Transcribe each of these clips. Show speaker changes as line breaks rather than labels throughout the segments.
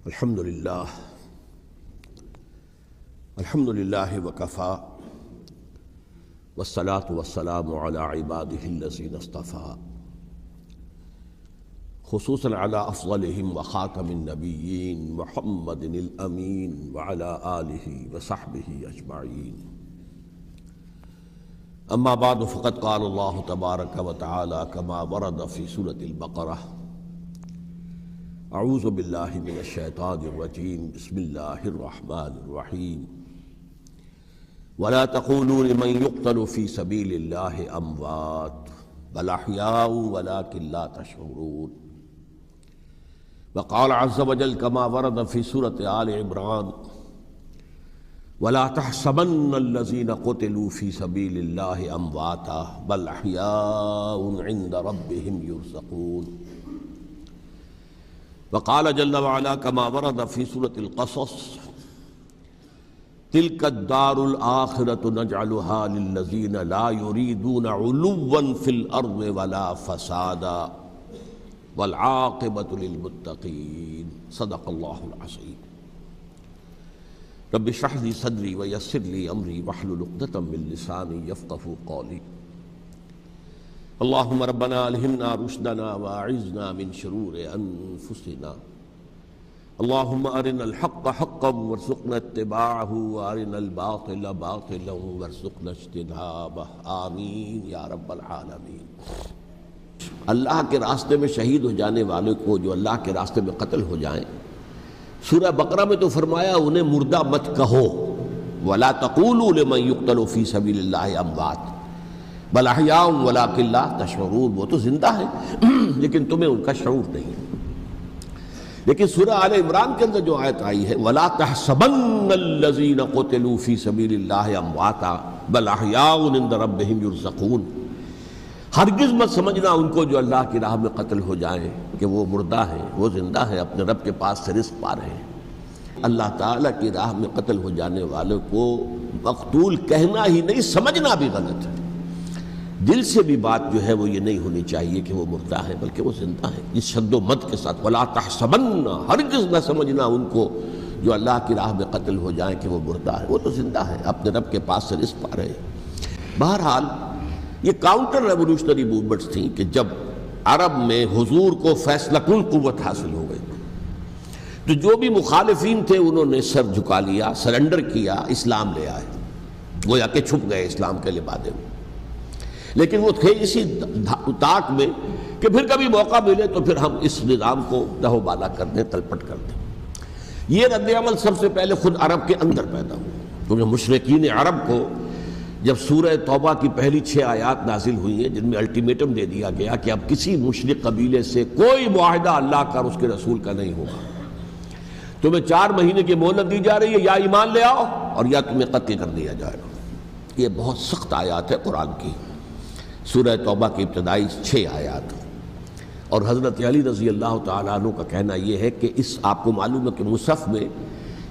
الحمد للہ وکفا والصلاة والسلام علی عباده الذین اصطفى خصوصا علی افضلهم وخاتم النبیین محمد الامین وعلی آلہ وصحبہ اجمعین. اما بعد فقد قال اللہ تبارک وتعالی کما ورد فی سورۃ البقرہ: اعوذ باللہ من الشیطان الرجیم بسم اللہ الرحمن الرحیم ولا تقولوا لمن يقتل في سبيل الله اموات بل احیاء ولكن لا تشعرون. وقال عز وجل كما ورد في سورة آل عمران: ولا تحسبن الذين قتلوا في سبيل الله امواتا بل احیاء عند ربهم يرزقون. وقال جل وعلا كما ورد في سورة القصص: تلك الدار الآخرة نجعلها للذين لا يريدون علوا في الأرض ولا فسادا والعاقبة للمتقين. صدق الله العظيم. رب اشرح لي صدري ويسر لي أمري واحلل عقدة من لساني يفقهوا قولي. اللهم ربنا الہمنا رشدنا واعذنا من شرور انفسنا. اللهم ارنا الحق حقا وارزقنا اتباعه وارنا الباطل باطلا وارزقنا اجتنابه. آمین یا رب العالمین. اللہ کے راستے میں شہید ہو جانے والے کو جو اللہ کے راستے میں قتل ہو جائیں، سورہ بقرہ میں تو فرمایا انہیں مردہ مت کہو. ولا تقولوا لمن يقتل في سبيل الله اموات بل احیاء ولکن لا تشعرون. وہ تو زندہ ہے لیکن تمہیں ان کا شعور نہیں. لیکن سورہ آل عمران کے اندر جو آیت آئی ہے: ولا تحسبن الذین قتلوا فی سبیل اللہ امواتا بل احیاء عند ربهم یرزقون. ہرگز مت سمجھنا ان کو جو اللہ کی راہ میں قتل ہو جائیں کہ وہ مردہ ہیں، وہ زندہ ہیں، اپنے رب کے پاس سے رزق پا رہے ہیں. اللہ تعالیٰ کی راہ میں قتل ہو جانے والوں کو مقتول کہنا ہی نہیں، سمجھنا بھی غلط ہے. دل سے بھی بات جو ہے وہ یہ نہیں ہونی چاہیے کہ وہ مردہ ہے، بلکہ وہ زندہ ہے. اس شد و مد کے ساتھ ولا تحسبن، ہرگز نہ سمجھنا ان کو جو اللہ کی راہ میں قتل ہو جائیں کہ وہ مردہ ہے. وہ تو زندہ ہے، اپنے رب کے پاس سے رزق پا رہے ہیں. بہرحال یہ کاؤنٹر ریولوشنری موومنٹس تھیں کہ جب عرب میں حضور کو فیصلہ کن قوت حاصل ہو گئی تو جو بھی مخالفین تھے انہوں نے سر جھکا لیا، سرنڈر کیا، اسلام لے آئے، گویا کہ چھپ گئے اسلام کے لبادے میں. لیکن وہ تھے اسی طاق میں کہ پھر کبھی موقع ملے تو پھر ہم اس نظام کو دہو بالا کر دیں، تلپٹ کر دیں. یہ رد عمل سب سے پہلے خود عرب کے اندر پیدا ہوا، کیونکہ مشرکین عرب کو جب سورہ توبہ کی پہلی 6 آیات نازل ہوئی ہیں جن میں الٹیمیٹم دے دیا گیا کہ اب کسی مشرک قبیلے سے کوئی معاہدہ اللہ کا اور اس کے رسول کا نہیں ہوگا، تمہیں 4 مہینے کی مہلت دی جا رہی ہے، یا ایمان لے آؤ اور یا تمہیں قتل کر دیا جائے گا. یہ بہت سخت آیات ہے قرآن کی. سورہ توبہ کی ابتدائی 6 آیات. اور حضرت علی رضی اللہ تعالیٰ عنہ کا کہنا یہ ہے کہ آپ کو معلوم ہے کہ مصحف میں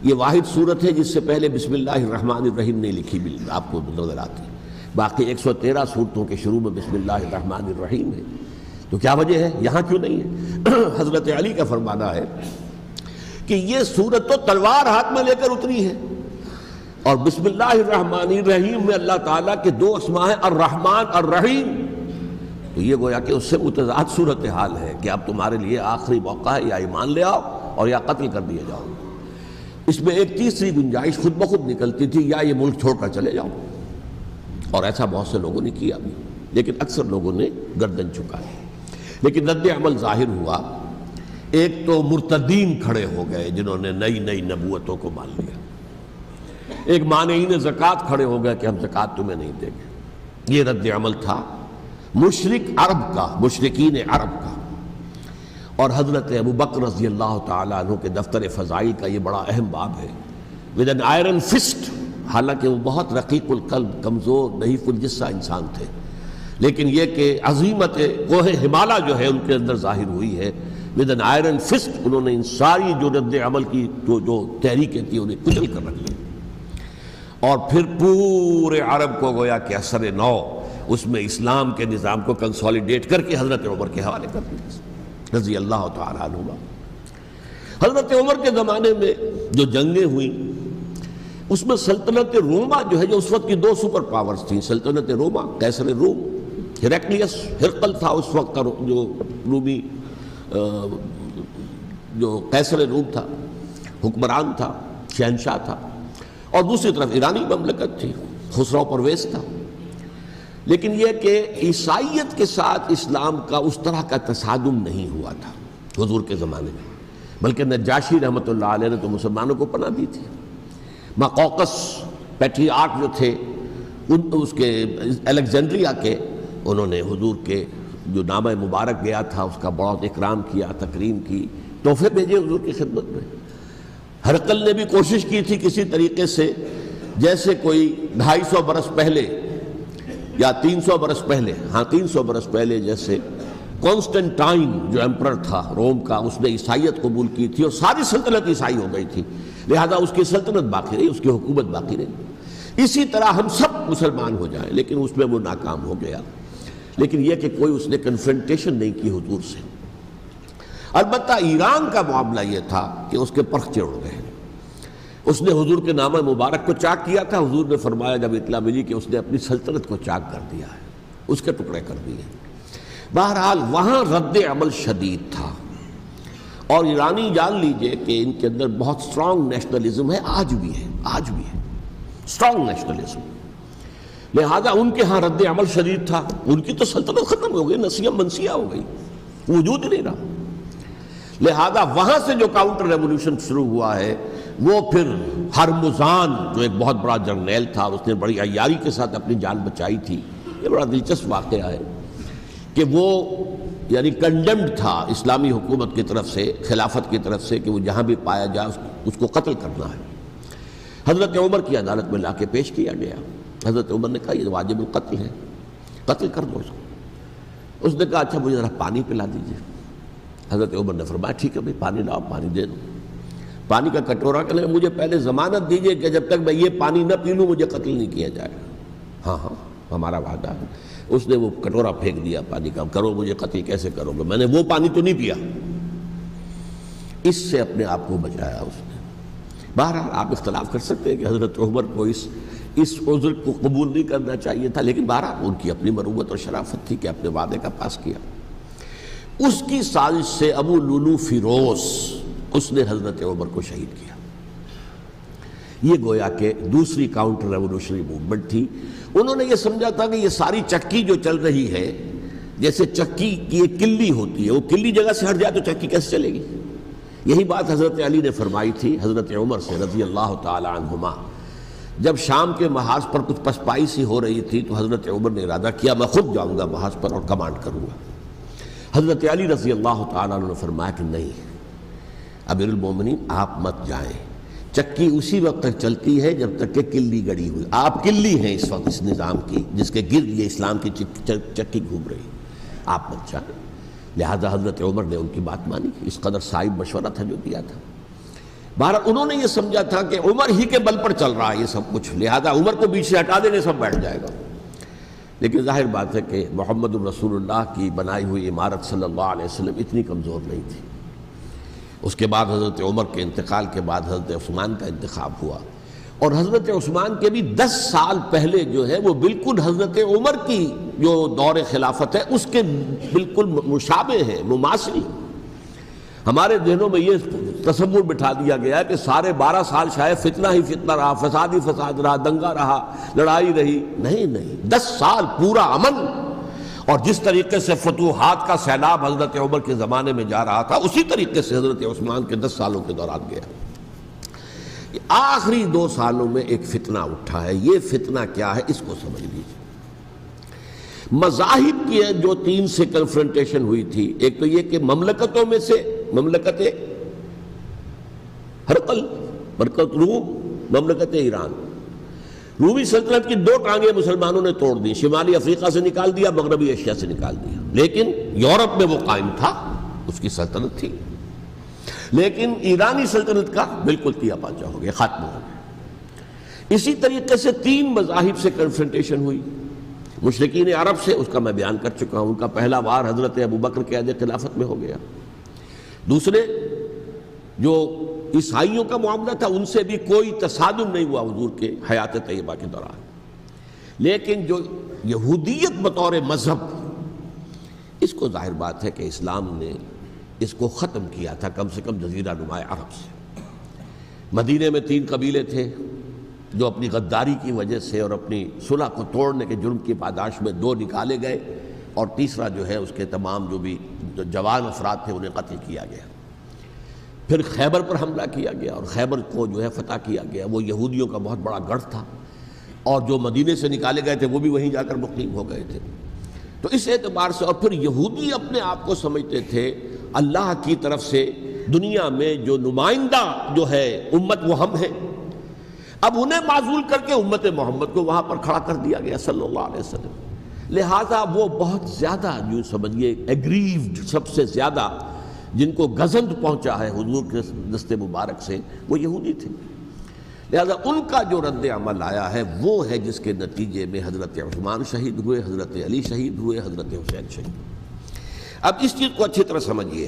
یہ واحد صورت ہے جس سے پہلے بسم اللہ الرحمن الرحیم نہیں لکھی آپ کو نظر آتی. باقی 113 صورتوں کے شروع میں بسم اللہ الرحمن الرحیم ہے. تو کیا وجہ ہے، یہاں کیوں نہیں ہے؟ حضرت علی کا فرمانا ہے کہ یہ صورت تو تلوار ہاتھ میں لے کر اتری ہے، اور بسم اللہ الرحمن الرحیم میں اللہ تعالیٰ کے 2 اسماء ہیں، الرحمن الرحیم. تو یہ گویا کہ اس سے متضاد صورتحال ہے کہ اب تمہارے لیے آخری موقع ہے، یا ایمان لے آؤ اور یا قتل کر دیے جاؤ. اس میں ایک تیسری گنجائش خود بخود نکلتی تھی: یا یہ ملک چھوڑ کر چلے جاؤ. اور ایسا بہت سے لوگوں نے کیا بھی، لیکن اکثر لوگوں نے گردن جھکائی. لیکن رد عمل ظاہر ہوا. ایک تو مرتدین کھڑے ہو گئے جنہوں نے نئی نبوتوں کو مان لیا. ایک مانعین زکوٰۃ کھڑے ہو گئے کہ ہم زکوٰۃ تمہیں نہیں دیں گے. یہ رد عمل تھا مشرک عرب کا، مشرکین عرب کا. اور حضرت ابو بکر رضی اللہ تعالیٰ عنہ کے دفتر فضائل کا یہ بڑا اہم باب ہے. ود این آئرن فسٹ، حالانکہ وہ بہت رقیق القلب، کمزور، نحیف الجثہ انسان تھے، لیکن یہ کہ عظیمت کوہ ہمالیہ جو ہے ان کے اندر ظاہر ہوئی ہے. ود این آئرن فسٹ انہوں نے ان ساری جو رد عمل کی جو تحریکیں تھیں انہیں کچل کر رکھ لیا، اور پھر پورے عرب کو گویا کہ اثر نو اس میں اسلام کے نظام کو کنسولیڈیٹ کر کے حضرت عمر کے حوالے کر دیا رضی اللہ تعالیٰ عنہ. حضرت عمر کے زمانے میں جو جنگیں ہوئیں اس میں سلطنت روما جو ہے، جو اس وقت کی دو سپر پاورز تھیں، سلطنت روما قیصر روم، ہیراکلیس ہرقل تھا اس وقت کا جو رومی جو قیصر روم تھا، حکمران تھا، شہنشاہ تھا، اور دوسری طرف ایرانی مملکت تھی، خسرو پرویز تھا۔ لیکن یہ کہ عیسائیت کے ساتھ اسلام کا اس طرح کا تصادم نہیں ہوا تھا حضور کے زمانے میں، بلکہ نجاشی رحمۃ اللہ علیہ نے تو مسلمانوں کو پناہ دی تھی۔ مقوقس پیٹریارک جو تھے اس کے الیگزینڈریا کے، انہوں نے حضور کے جو نامہ مبارک گیا تھا اس کا بہت اکرام کیا، تکریم کی، تحفے بھیجے حضور کی خدمت میں۔ ہرقل نے بھی کوشش کی تھی کسی طریقے سے، جیسے کوئی 250 برس پہلے یا 300 برس پہلے، 300 برس پہلے جیسے کانسٹنٹائن جو ایمپرر تھا روم کا، اس نے عیسائیت قبول کی تھی اور ساری سلطنت عیسائی ہو گئی تھی، لہذا اس کی سلطنت باقی رہی، اس کی حکومت باقی رہی۔ اسی طرح ہم سب مسلمان ہو جائیں، لیکن اس میں وہ ناکام ہو گیا۔ لیکن یہ کہ کوئی اس نے کنفرنٹیشن نہیں کی حضور سے۔ البتہ ایران کا معاملہ یہ تھا کہ اس کے پرخچے اڑ گئے، اس نے حضور کے نامہ مبارک کو چاک کیا تھا۔ حضور نے فرمایا جب اطلاع ملی کہ اس نے اپنی سلطنت کو چاک کر دیا ہے، اس کے ٹکڑے کر دیے۔ بہرحال وہاں رد عمل شدید تھا، اور ایرانی جان لیجئے کہ ان کے اندر بہت سٹرونگ نیشنلزم ہے، آج بھی ہے سٹرونگ نیشنلزم، لہذا ان کے ہاں رد عمل شدید تھا۔ ان کی تو سلطنت ختم ہو گئی، نسیہ منسیہ ہو گئی، وجود ہی نہیں رہا۔ لہذا وہاں سے جو کاؤنٹر ریولوشن شروع ہوا ہے وہ پھر ہرمزان جو ایک بہت بڑا جرنیل تھا، اس نے بڑی عیاری کے ساتھ اپنی جان بچائی تھی۔ یہ بڑا دلچسپ واقعہ ہے کہ وہ یعنی کنڈیمڈ تھا اسلامی حکومت کی طرف سے، خلافت کی طرف سے، کہ وہ جہاں بھی پایا جائے اس کو قتل کرنا ہے۔ حضرت عمر کی عدالت میں لا کے پیش کیا گیا۔ حضرت عمر نے کہا یہ واجب القتل ہے، قتل کر دو اس کو۔ اس نے کہا اچھا مجھے ذرا پانی پلا دیجیے۔ حضرت عمر نے فرمایا ٹھیک ہے بھائی، پانی لاؤ، پانی دے دو۔ پانی کا کٹورا کہنے لگا مجھے پہلے ضمانت دیجیے کہ جب تک میں یہ پانی نہ پی لوں مجھے قتل نہیں کیا جائے گا۔ ہاں ہمارا وعدہ ہے۔ اس نے وہ کٹورا پھینک دیا پانی کا، کرو مجھے قتل کیسے کرو گے، میں نے وہ پانی تو نہیں پیا۔ اس سے اپنے آپ کو بچایا اس نے۔ بہرحال آپ اختلاف کر سکتے ہیں کہ حضرت عمر کو اس عذر کو قبول نہیں کرنا چاہیے تھا، لیکن بہرحال ان کی اپنی مروت اور شرافت تھی کہ اپنے وعدے کا پاس کیا۔ اس کی سازش سے ابو لولو فیروز اس نے حضرت عمر کو شہید کیا۔ یہ گویا کہ دوسری کاؤنٹر ریولوشنری موومنٹ تھی۔ انہوں نے یہ سمجھا تھا کہ یہ ساری چکی جو چل رہی ہے، جیسے چکی کی ایک کلی ہوتی ہے، وہ کلی جگہ سے ہٹ جائے تو چکی کیسے چلے گی؟ یہی بات حضرت علی نے فرمائی تھی حضرت عمر سے رضی اللہ تعالی عنہما۔ جب شام کے محاذ پر کچھ پسپائی سی ہو رہی تھی تو حضرت عمر نے ارادہ کیا میں خود جاؤں گا محاذ پر اور کمانڈ کروں گا۔ حضرت علی رضی اللہ تعالیٰ عنہ نے فرمایا کہ نہیں امیر المومنین آپ مت جائیں، چکی اسی وقت تک چلتی ہے جب تک کہ کلی گڑی ہوئی، آپ کلی ہیں اس وقت اس نظام کی جس کے گرد یہ اسلام کی چکی گھوم رہی، آپ مت جائیں۔ لہذا حضرت عمر نے ان کی بات مانی، اس قدر صائب مشورہ تھا جو دیا تھا۔ بہرحال انہوں نے یہ سمجھا تھا کہ عمر ہی کے بل پر چل رہا ہے یہ سب کچھ، لہذا عمر کو بیچ سے ہٹا دینے سب بیٹھ جائے گا۔ لیکن ظاہر بات ہے کہ محمد الرسول اللہ کی بنائی ہوئی عمارت صلی اللہ علیہ وسلم اتنی کمزور نہیں تھی۔ اس کے بعد حضرت عمر کے انتقال کے بعد حضرت عثمان کا انتخاب ہوا، اور حضرت عثمان کے بھی 10 سال پہلے جو ہے وہ بالکل حضرت عمر کی جو دور خلافت ہے اس کے بالکل مشابہ ہے، مماثل۔ ہمارے ذہنوں میں یہ تصور بٹھا دیا گیا کہ سارے 12 سال شاید فتنہ ہی فتنہ رہا، فساد ہی فساد رہا، دنگا رہا، لڑائی رہی۔ نہیں، 10 سال پورا امن، اور جس طریقے سے فتوحات کا سیلاب حضرت عمر کے زمانے میں جا رہا تھا اسی طریقے سے حضرت عثمان کے 10 سالوں کے دوران گیا۔ آخری 2 سالوں میں ایک فتنہ اٹھا ہے، یہ فتنہ کیا ہے اس کو سمجھ لیجیے۔ مذاہب کی جو 3 سے کنفرنٹیشن ہوئی تھی، ایک تو یہ کہ مملکتوں میں سے مملکت ہرقل، مملکت روم، مملکت ایران۔ رومی سلطنت کی 2 ٹانگیں مسلمانوں نے توڑ دی، شمالی افریقہ سے نکال دیا، مغربی ایشیا سے نکال دیا، لیکن یورپ میں وہ قائم تھا، اس کی سلطنت تھی۔ لیکن ایرانی سلطنت کا بالکل تیا پاچا ہو گیا، ختم ہو گیا۔ اسی طریقے سے 3 مذاہب سے کنفرنٹیشن ہوئی۔ مشرکین عرب سے، اس کا میں بیان کر چکا ہوں، ان کا پہلا وار حضرت ابوبکر کے عہد خلافت میں ہو گیا۔ دوسرے جو عیسائیوں کا معاملہ تھا ان سے بھی کوئی تصادم نہیں ہوا حضور کے حیات طیبہ کے دوران، لیکن جو یہودیت بطور مذہب، اس کو ظاہر بات ہے کہ اسلام نے اس کو ختم کیا تھا کم سے کم جزیرہ نما عرب سے۔ مدینے میں 3 قبیلے تھے جو اپنی غداری کی وجہ سے اور اپنی صلح کو توڑنے کے جرم کی پاداش میں 2 نکالے گئے، اور تیسرا جو ہے اس کے تمام جو بھی جوان افراد تھے انہیں قتل کیا گیا۔ پھر خیبر پر حملہ کیا گیا اور خیبر کو جو ہے فتح کیا گیا، وہ یہودیوں کا بہت بڑا گڑھ تھا، اور جو مدینے سے نکالے گئے تھے وہ بھی وہیں جا کر مقیم ہو گئے تھے۔ تو اس اعتبار سے، اور پھر یہودی اپنے آپ کو سمجھتے تھے اللہ کی طرف سے دنیا میں جو نمائندہ جو ہے امت وہ ہم ہیں، اب انہیں معزول کر کے امت محمد کو وہاں پر کھڑا کر دیا گیا صلی اللہ علیہ وسلم۔ لہٰذا وہ بہت زیادہ جو سمجھیے ایگریوڈ، سب سے زیادہ جن کو گزند پہنچا ہے حضور کے دست مبارک سے، وہ یہودی تھے۔ لہذا ان کا جو رد عمل آیا ہے وہ ہے جس کے نتیجے میں حضرت عثمان شہید ہوئے، حضرت علی شہید ہوئے، حضرت حسین شہید ہوئے۔ اب اس چیز کو اچھی طرح سمجھیے،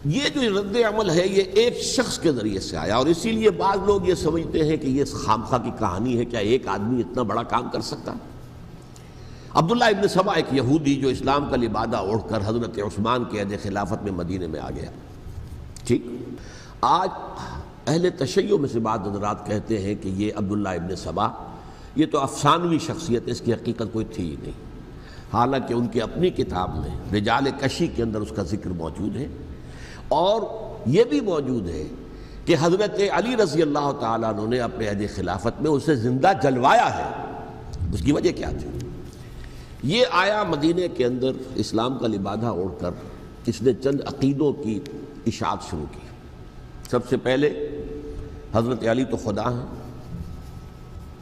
یہ جو رد عمل ہے یہ ایک شخص کے ذریعے سے آیا، اور اسی لیے بعض لوگ یہ سمجھتے ہیں کہ یہ خامخواہ کی کہانی ہے، کیا ایک آدمی اتنا بڑا کام کر سکتا؟ عبداللہ ابن سبا ایک یہودی جو اسلام کا لبادہ اوڑھ کر حضرت عثمان کے عہد خلافت میں مدینے میں آ گیا، ٹھیک۔ آج اہل تشیع میں سے بعض حضرات کہتے ہیں کہ یہ عبداللہ ابن سبا یہ تو افسانوی شخصیت ہے، اس کی حقیقت کوئی تھی ہی نہیں، حالانکہ ان کی اپنی کتاب میں رجال کشی کے اندر اس کا ذکر موجود ہے، اور یہ بھی موجود ہے کہ حضرت علی رضی اللہ تعالیٰ عنہ نے اپنے عہد خلافت میں اسے زندہ جلوایا ہے۔ اس کی وجہ کیا تھی؟ یہ آیا مدینے کے اندر اسلام کا لبادہ اوڑھ کر، اس نے چند عقیدوں کی اشاعت شروع کی۔ سب سے پہلے حضرت علی تو خدا ہیں،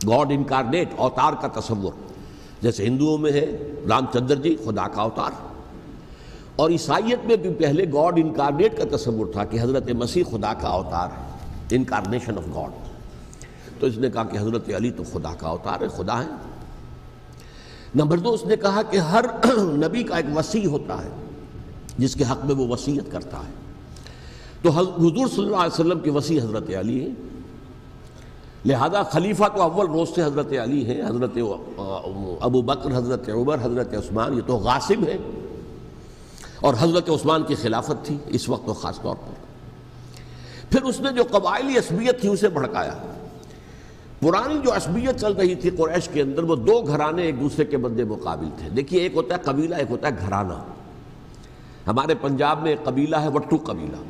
گاڈ انکارنیٹ، اوتار کا تصور، جیسے ہندوؤں میں ہے رام چندر جی خدا کا اوتار، اور عیسائیت میں بھی پہلے گاڈ انکارنیٹ کا تصور تھا کہ حضرت مسیح خدا کا اوتار ہے، انکارنیشن آف گاڈ۔ تو اس نے کہا کہ حضرت علی تو خدا کا اوتار ہے، خدا ہے۔ نمبر 2، اس نے کہا کہ ہر نبی کا ایک وصی ہوتا ہے جس کے حق میں وہ وصیت کرتا ہے، تو حضور صلی اللہ علیہ وسلم کے وصی حضرت علی ہیں، لہذا خلیفہ تو اول روز سے حضرت علی ہیں، حضرت ابو بکر، حضرت عمر، حضرت عثمان یہ تو غاصب ہیں، اور حضرت عثمان کی خلافت تھی اس وقت تو خاص طور پر۔ پھر اس نے جو قبائلی عصبیت تھی اسے بھڑکایا۔ پرانی جو عصبیت چل رہی تھی قریش کے اندر، وہ 2 گھرانے ایک دوسرے کے مد مقابل تھے۔ دیکھیے، ایک ہوتا ہے قبیلہ، ایک ہوتا ہے گھرانہ۔ ہمارے پنجاب میں ایک قبیلہ ہے وٹو قبیلہ،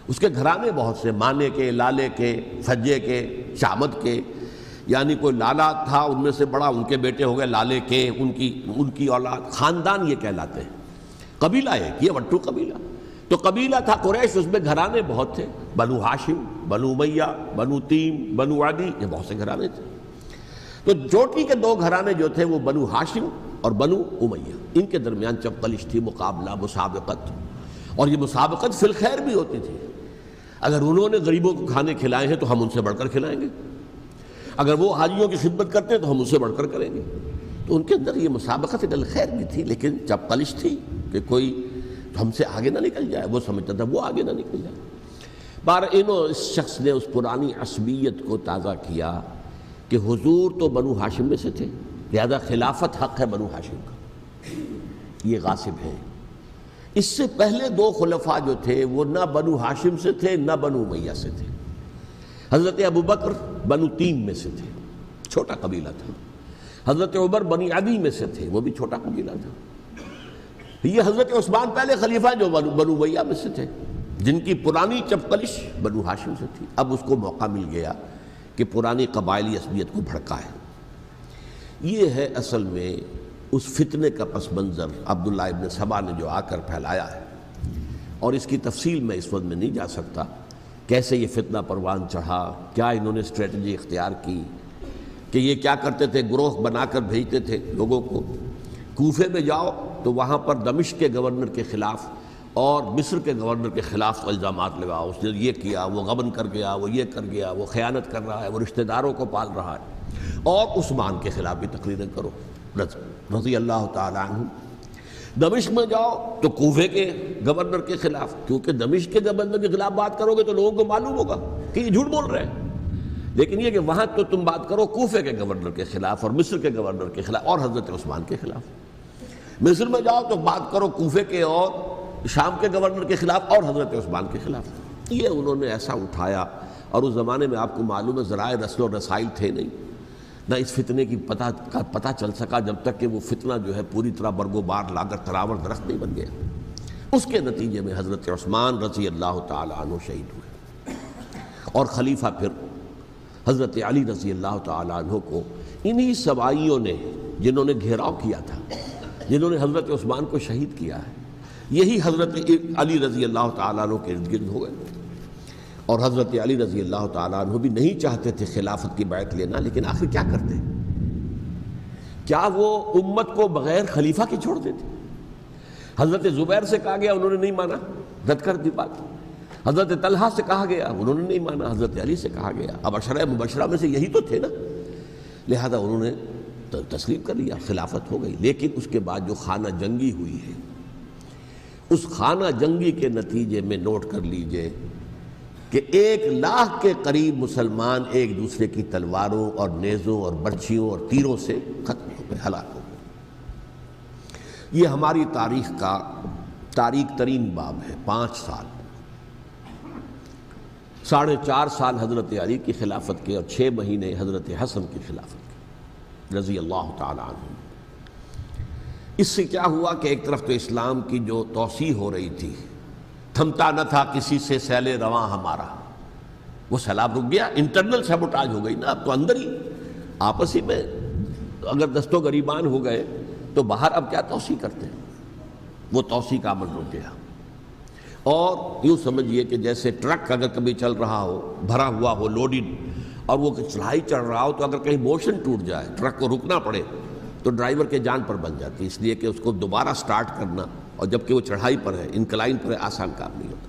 اس کے گھرانے بہت سے، مانے کے، لالے کے، سجے کے، شامد کے، یعنی کوئی لالا تھا ان میں سے بڑا، ان کے بیٹے ہو گئے لالے کے، ان کی اولاد، خاندان یہ کہلاتے ہیں۔ قبیلہ ایک، یہ وٹو قبیلہ۔ تو قبیلہ تھا قریش، اس میں گھرانے بہت تھے، بنو ہاشم، بنو امیہ، بنو تیم، بنو عدی، یہ بہت سے گھرانے تھے۔ تو چوٹی کے 2 گھرانے جو تھے وہ بنو ہاشم اور بنو امیہ، ان کے درمیان چپقلش تھی، مقابلہ، مسابقت، اور یہ مسابقت فی الخیر بھی ہوتی تھی۔ اگر انہوں نے غریبوں کو کھانے کھلائے ہیں تو ہم ان سے بڑھ کر کھلائیں گے، اگر وہ حاجیوں کی خدمت کرتے ہیں تو ہم ان سے بڑھ کر کریں گے۔ تو ان کے اندر یہ مسابقت فی الخیر بھی تھی، لیکن چپقلش تھی کہ کوئی ہم سے آگے نہ نکل جائے، وہ سمجھتا تھا وہ آگے نہ نکل جائے۔ اس شخص نے اس پرانی عصبیت کو تازہ کیا کہ حضور تو بنو ہاشم میں سے تھے، لہذا خلافت حق ہے بنو ہاشم کا، یہ غاصب ہیں۔ اس سے پہلے 2 خلفاء جو تھے وہ نہ بنو ہاشم سے تھے نہ بنو امیہ سے تھے۔ حضرت ابو بکر بنو تیم میں سے تھے، چھوٹا قبیلہ تھا۔ حضرت عمر بنی عدی میں سے تھے، وہ بھی چھوٹا قبیلہ تھا۔ یہ حضرت عثمان پہلے خلیفہ جو بنو امیہ میں سے تھے، جن کی پرانی چپقلش بنو ہاشم سے تھی۔ اب اس کو موقع مل گیا کہ پرانی قبائلی عصبیت کو بھڑکائے۔ یہ ہے اصل میں اس فتنے کا پس منظر عبداللہ ابن سبا نے جو آ کر پھیلایا ہے، اور اس کی تفصیل میں اس وقت میں نہیں جا سکتا، کیسے یہ فتنہ پروان چڑھا، کیا انہوں نے اسٹریٹجی اختیار کی کہ یہ کیا کرتے تھے، گروہ بنا کر بھیجتے تھے لوگوں کو، کوفے میں جاؤ تو وہاں پر دمشق کے گورنر کے خلاف اور مصر کے گورنر کے خلاف الزامات لگاؤ، اس نے یہ کیا، وہ غبن کر گیا، وہ یہ کر گیا، وہ خیانت کر رہا ہے، وہ رشتہ داروں کو پال رہا ہے، اور عثمان کے خلاف بھی تقریریں کرو رضی اللہ تعالیٰ عنہ۔ دمشق میں جاؤ تو کوفے کے گورنر کے خلاف، کیونکہ دمشق کے گورنر کے خلاف بات کرو گے تو لوگوں کو معلوم ہوگا کہ یہ جھوٹ بول رہے ہیں، لیکن یہ کہ وہاں تو تم بات کرو کوفے کے گورنر کے خلاف اور مصر کے گورنر کے خلاف اور حضرت عثمان کے خلاف۔ مصر میں جاؤ تو بات کرو کوفے کے اور شام کے گورنر کے خلاف اور حضرت عثمان کے خلاف۔ یہ انہوں نے ایسا اٹھایا، اور اس زمانے میں آپ کو معلوم ہے ذرائع رسل و رسائل تھے نہیں، نہ اس فتنے کی پتہ چل سکا جب تک کہ وہ فتنہ جو ہے پوری طرح برگ و بار لا کر تراور درخت نہیں بن گیا۔ اس کے نتیجے میں حضرت عثمان رضی اللہ تعالی عنہ شہید ہوئے، اور خلیفہ پھر حضرت علی رضی اللہ تعالی عنہ کو انہی سبائیوں نے، جنہوں نے گھیراؤ کیا تھا، جنہوں نے حضرت عثمان کو شہید کیا ہے، یہی حضرت علی رضی اللہ تعالیٰ عنہ کے ارد گرد ہو گئے۔ اور حضرت علی رضی اللہ تعالیٰ عنہ بھی نہیں چاہتے تھے خلافت کی بیعت لینا، لیکن آخر کیا کرتے؟ کیا وہ امت کو بغیر خلیفہ کے چھوڑ دیتے؟ حضرت زبیر سے کہا گیا، انہوں نے نہیں مانا، رد کر دی بات۔ حضرت طلحہ سے کہا گیا، انہوں نے نہیں مانا۔ حضرت علی سے کہا گیا، اب عشرہ مبشرہ میں سے یہی تو تھے نا، لہذا انہوں نے تسلیم کر لیا، خلافت ہو گئی۔ لیکن اس کے بعد جو خانہ جنگی ہوئی ہے، اس خانہ جنگی کے نتیجے میں نوٹ کر لیجئے کہ 1,00,000 کے قریب مسلمان ایک دوسرے کی تلواروں اور نیزوں اور برچھیوں اور تیروں سے ختم ہو گئے، ہلاک ہو گئے۔ یہ ہماری تاریخ کا تاریک ترین باب ہے۔ 5 سال، 4.5 سال حضرت علی کی خلافت کے اور 6 مہینے حضرت حسن کی خلافت کے رضی اللہ تعالی عنہ۔ اس سے کیا ہوا کہ ایک طرف تو اسلام کی جو توسیع ہو رہی تھی، تھمتا نہ تھا کسی سے سیل رواں ہمارا، وہ سیلاب رک گیا، انٹرنل سیبوٹاج ہو گئی نا، اب تو اندر ہی آپس ہی میں اگر دست و گریبان ہو گئے تو باہر اب کیا توسیع کرتے ہیں، وہ توسیع کا عمل رک گیا۔ اور یوں سمجھیے کہ جیسے ٹرک اگر کبھی چل رہا ہو، بھرا ہوا ہو، لوڈڈ، اور وہ چڑھائی چڑھ رہا ہو، تو اگر کہیں موشن ٹوٹ جائے، ٹرک کو رکنا پڑے، تو ڈرائیور کے جان پر بن جاتی، اس لیے کہ اس کو دوبارہ سٹارٹ کرنا، اور جبکہ وہ چڑھائی پر ہے، انکلائن پر ہے، آسان کام نہیں ہوتا،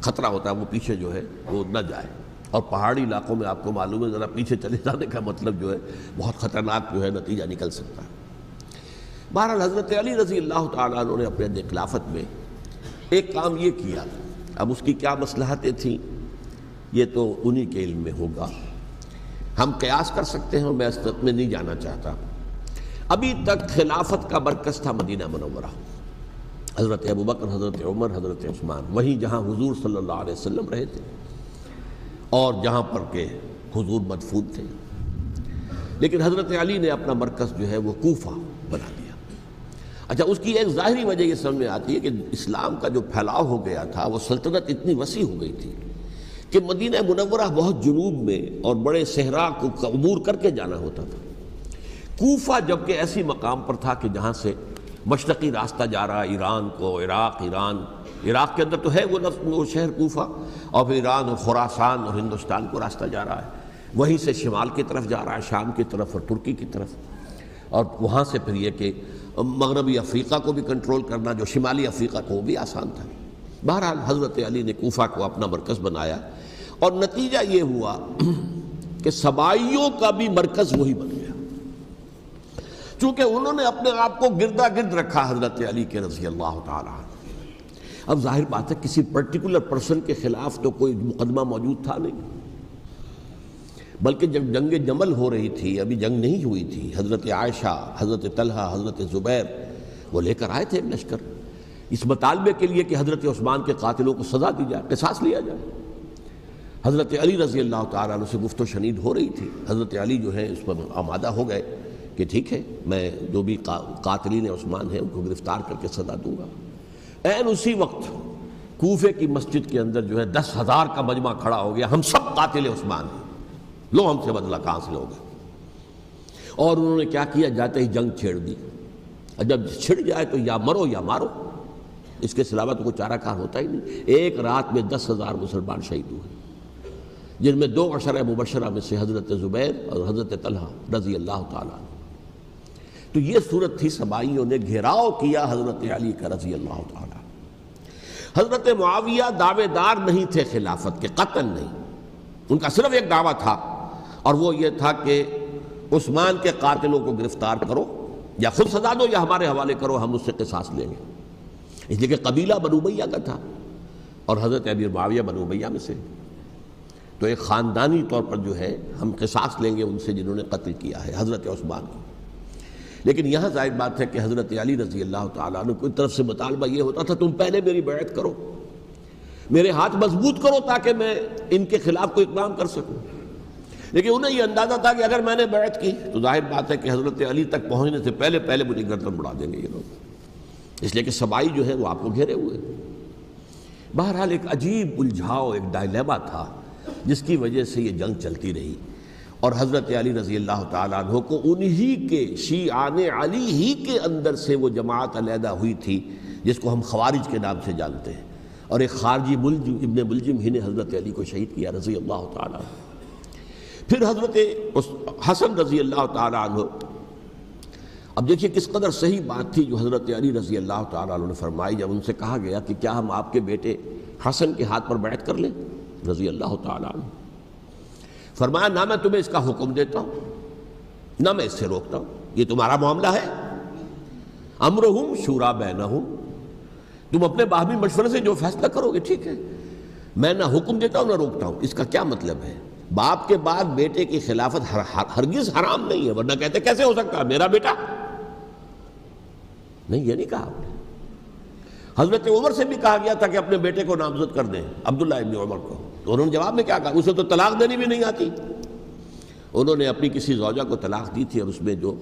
خطرہ ہوتا ہے وہ پیچھے جو ہے وہ نہ جائے۔ اور پہاڑی علاقوں میں آپ کو معلوم ہے ذرا پیچھے چلے جانے کا مطلب جو ہے بہت خطرناک جو ہے نتیجہ نکل سکتا ہے۔ بہرحال حضرت علی رضی اللہ تعالیٰ عنہ نے اپنے خلافت میں ایک کام یہ کیا، اب اس کی کیا مصلحتیں تھیں یہ تو انہی کے علم میں ہوگا، ہم قیاس کر سکتے ہیں، میں اس میں نہیں جانا چاہتا۔ ابھی تک خلافت کا مرکز تھا مدینہ منورہ، حضرت ابوبکر، حضرت عمر، حضرت عثمان، وہیں جہاں حضور صلی اللہ علیہ وسلم رہے تھے اور جہاں پر کہ حضور مدفون تھے۔ لیکن حضرت علی نے اپنا مرکز جو ہے وہ کوفہ بنا دیا۔ اچھا، اس کی ایک ظاہری وجہ یہ سمجھ میں آتی ہے کہ اسلام کا جو پھیلاؤ ہو گیا تھا، وہ سلطنت اتنی وسیع ہو گئی تھی کہ مدینہ منورہ بہت جنوب میں اور بڑے صحرا کو عبور کر کے جانا ہوتا تھا۔ کوفہ جبکہ ایسی مقام پر تھا کہ جہاں سے مشرقی راستہ جا رہا ہے ایران کو، عراق کے اندر تو ہے وہ شہر کوفہ، اور پھر ایران اور خراسان اور ہندوستان کو راستہ جا رہا ہے، وہیں سے شمال کی طرف جا رہا ہے، شام کی طرف اور ترکی کی طرف، اور وہاں سے پھر یہ کہ مغربی افریقہ کو بھی کنٹرول کرنا، جو شمالی افریقہ کو، وہ بھی آسان تھا۔ بہرحال حضرت علی نے کوفہ کو اپنا مرکز بنایا، اور نتیجہ یہ ہوا کہ سبائیوں کا بھی مرکز وہی بن گیا، چونکہ انہوں نے اپنے آپ کو گردا گرد رکھا حضرت علی کے رضی اللہ تعالیٰ عنہ۔ اب ظاہر بات ہے کسی پرٹیکولر پرسن کے خلاف تو کوئی مقدمہ موجود تھا نہیں، بلکہ جب جنگ جمل ہو رہی تھی، ابھی جنگ نہیں ہوئی تھی، حضرت عائشہ، حضرت طلحہ، حضرت زبیر وہ لے کر آئے تھے ایک لشکر اس مطالبے کے لیے کہ حضرت عثمان کے قاتلوں کو سزا دی جائے، قصاص لیا جائے۔ حضرت علی رضی اللہ تعالیٰ عنہ سے گفت و شنید ہو رہی تھی، حضرت علی جو ہے اس پر آمادہ ہو گئے کہ ٹھیک ہے، میں جو بھی قاتلین عثمان ہیں ان کو گرفتار کر کے سزا دوں گا۔ عین اسی وقت کوفے کی مسجد کے اندر جو ہے 10,000 کا مجمع کھڑا ہو گیا، ہم سب قاتل عثمان ہیں، لو ہم سے بدلہ کہاں سے لوگے؟ اور انہوں نے کیا کیا، جاتے ہی جنگ چھیڑ دی، اور جب چھڑ جائے تو یا مرو یا مارو، اس کے علاوہ تو کوئی چارہ کار ہوتا ہی نہیں۔ ایک رات میں 10,000 مسلمان شہید ہوئے، جن میں 2 عشرہ مبشرہ میں سے حضرت زبیر اور حضرت طلحہ رضی اللہ تعالیٰ عنہ۔ تو یہ صورت تھی، سبائیوں نے گھیراؤ کیا حضرت علی کا رضی اللہ تعالیٰ۔ حضرت معاویہ دعوے دار نہیں تھے خلافت کے، قطعاً نہیں، ان کا صرف ایک دعویٰ تھا، اور وہ یہ تھا کہ عثمان کے قاتلوں کو گرفتار کرو یا خود سزا دو یا ہمارے حوالے کرو، ہم اس سے قصاص لیں گے۔ اس لیے کہ قبیلہ بنو امیہ کا تھا اور حضرت امیر معاویہ بنو امیہ میں سے، تو ایک خاندانی طور پر جو ہے ہم قصاص لیں گے ان سے جنہوں نے قتل کیا ہے حضرت عثمان کو۔ لیکن یہاں ظاہر بات ہے کہ حضرت علی رضی اللہ تعالیٰ عنہ کی طرف سے مطالبہ یہ ہوتا تھا تم پہلے میری بیعت کرو، میرے ہاتھ مضبوط کرو تاکہ میں ان کے خلاف کوئی اقدام کر سکوں۔ لیکن انہیں یہ اندازہ تھا کہ اگر میں نے بیعت کی تو ظاہر بات ہے کہ حضرت علی تک پہنچنے سے پہلے پہلے مجھے گردن اڑا دیں گے یہ لوگ، اس لیے کہ سبائی جو ہے وہ آپ کو گھیرے ہوئے۔ بہرحال ایک عجیب الجھاؤ، ایک ڈائلیما تھا جس کی وجہ سے یہ جنگ چلتی رہی، اور حضرت علی رضی اللہ تعالیٰ عنہ کو انہی کے شیعان علی ہی کے اندر سے وہ جماعت علیحدہ ہوئی تھی جس کو ہم خوارج کے نام سے جانتے ہیں، اور ایک خارجی ابن ملجم ہی نے حضرت علی کو شہید کیا رضی اللہ تعالیٰ عنہ۔ پھر حضرت حسن رضی اللہ تعالیٰ عنہ، اب دیکھیے کس قدر صحیح بات تھی جو حضرت علی رضی اللہ تعالیٰ عنہ نے فرمائی جب ان سے کہا گیا کہ کیا ہم آپ کے بیٹے حسن کے ہاتھ پر بیعت کر لیں رضی اللہ تعالیٰ عنہ۔ فرمایا نہ میں تمہیں اس کا حکم دیتا ہوں نہ میں اس سے روکتا ہوں، یہ تمہارا معاملہ ہے، امرہم شورا بینہم، تم اپنے باہمی مشورے سے جو فیصلہ کرو گے ٹھیک ہے، میں نہ حکم دیتا ہوں نہ روکتا ہوں۔ اس کا کیا مطلب ہے؟ باپ کے بعد بیٹے کی خلافت ہرگز حرام نہیں ہے، ورنہ کہتے کیسے ہو سکتا ہے میرا بیٹا؟ نہیں، یہ نہیں کہا آپ نے۔ حضرت عمر سے بھی کہا گیا تھا کہ اپنے بیٹے کو نامزد کر دیں، عبداللہ ابن عمر کو، تو انہوں نے جواب میں کیا کہا؟ اسے تو طلاق دینی بھی نہیں آتی۔ انہوں نے اپنی کسی زوجہ کو طلاق دی تھی اور اس میں جو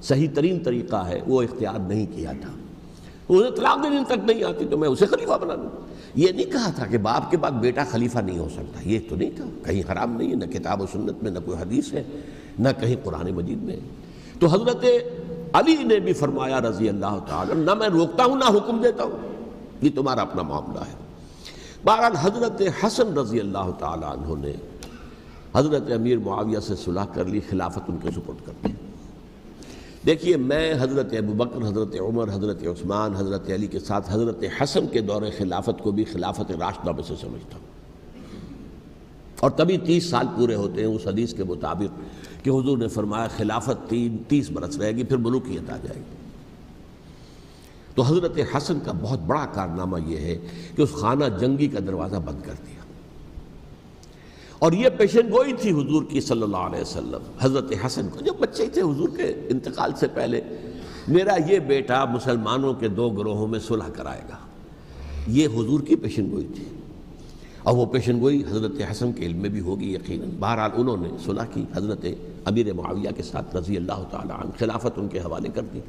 صحیح ترین طریقہ ہے وہ اختیار نہیں کیا تھا، انہیں طلاق دینے تک نہیں آتی تو میں اسے خلیفہ بنا دوں۔ یہ نہیں کہا تھا کہ باپ کے بعد بیٹا خلیفہ نہیں ہو سکتا، یہ تو نہیں تھا، کہیں حرام نہیں ہے، نہ کتاب و سنت میں، نہ کوئی حدیث ہے، نہ کہیں قرآن مجید میں۔ تو حضرت علی نے بھی فرمایا رضی اللہ تعالیٰ، نہ میں روکتا ہوں نہ حکم دیتا ہوں، یہ تمہارا اپنا معاملہ ہے۔ بہرحال حضرت حسن رضی اللہ تعالیٰ عنہ نے حضرت امیر معاویہ سے صلح کر لی، خلافت ان کے سپرد کر دی۔ دیکھیے میں حضرت ابوبکر، حضرت عمر، حضرت عثمان، حضرت علی کے ساتھ حضرت حسن کے دور خلافت کو بھی خلافت راشدہ میں سے سمجھتا ہوں، اور تبھی 30 سال پورے ہوتے ہیں اس حدیث کے مطابق کہ حضور نے فرمایا خلافت 30 برس رہے گی پھر ملوکیت آ جائے گی۔ تو حضرت حسن کا بہت بڑا کارنامہ یہ ہے کہ اس خانہ جنگی کا دروازہ بند کر دیا، اور یہ پیشن گوئی تھی حضور کی صلی اللہ علیہ وسلم حضرت حسن کو، جب بچے تھے حضور کے انتقال سے پہلے، میرا یہ بیٹا مسلمانوں کے 2 گروہوں میں صلح کرائے گا، یہ حضور کی پیشن گوئی تھی، اور وہ پیشن گوئی حضرت حسن کے علم میں بھی ہوگی یقیناً۔ بہرحال انہوں نے صلح کی حضرت امیر معاویہ کے ساتھ رضی اللہ تعالیٰ عنہ، خلافت ان کے حوالے کر دی،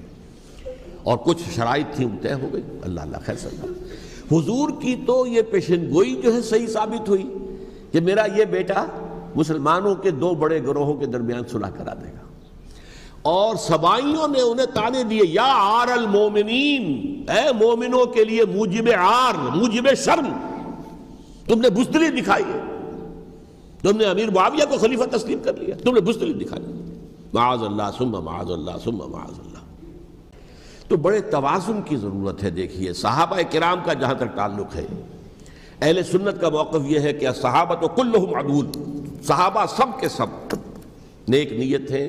اور کچھ شرائط تھیں طے ہو گئی، اللہ خیر صلی اللہ۔ حضور کی تو یہ پیشن گوئی جو ہے صحیح ثابت ہوئی کہ میرا یہ بیٹا مسلمانوں کے 2 بڑے گروہوں کے درمیان صلح کرا دے گا، اور سبائیوں نے انہیں تانے دیے، یا عار المومنین، اے مومنوں کے لیے موجب عار، موجب شرم، تم نے بزدلی دکھائی ہے، تم نے امیر معاویہ کو خلیفہ تسلیم کر لیا، تم نے بزدلی دکھائی، معاذ اللہ ثم معاذ اللہ ثم معاذ اللہ۔ تو بڑے توازن کی ضرورت ہے۔ دیکھیے صحابہ کرام کا جہاں تک تعلق ہے، اہل سنت کا موقف یہ ہے کہ صحابہ تو کلہم عدول، صحابہ سب کے سب نیک نیت ہیں،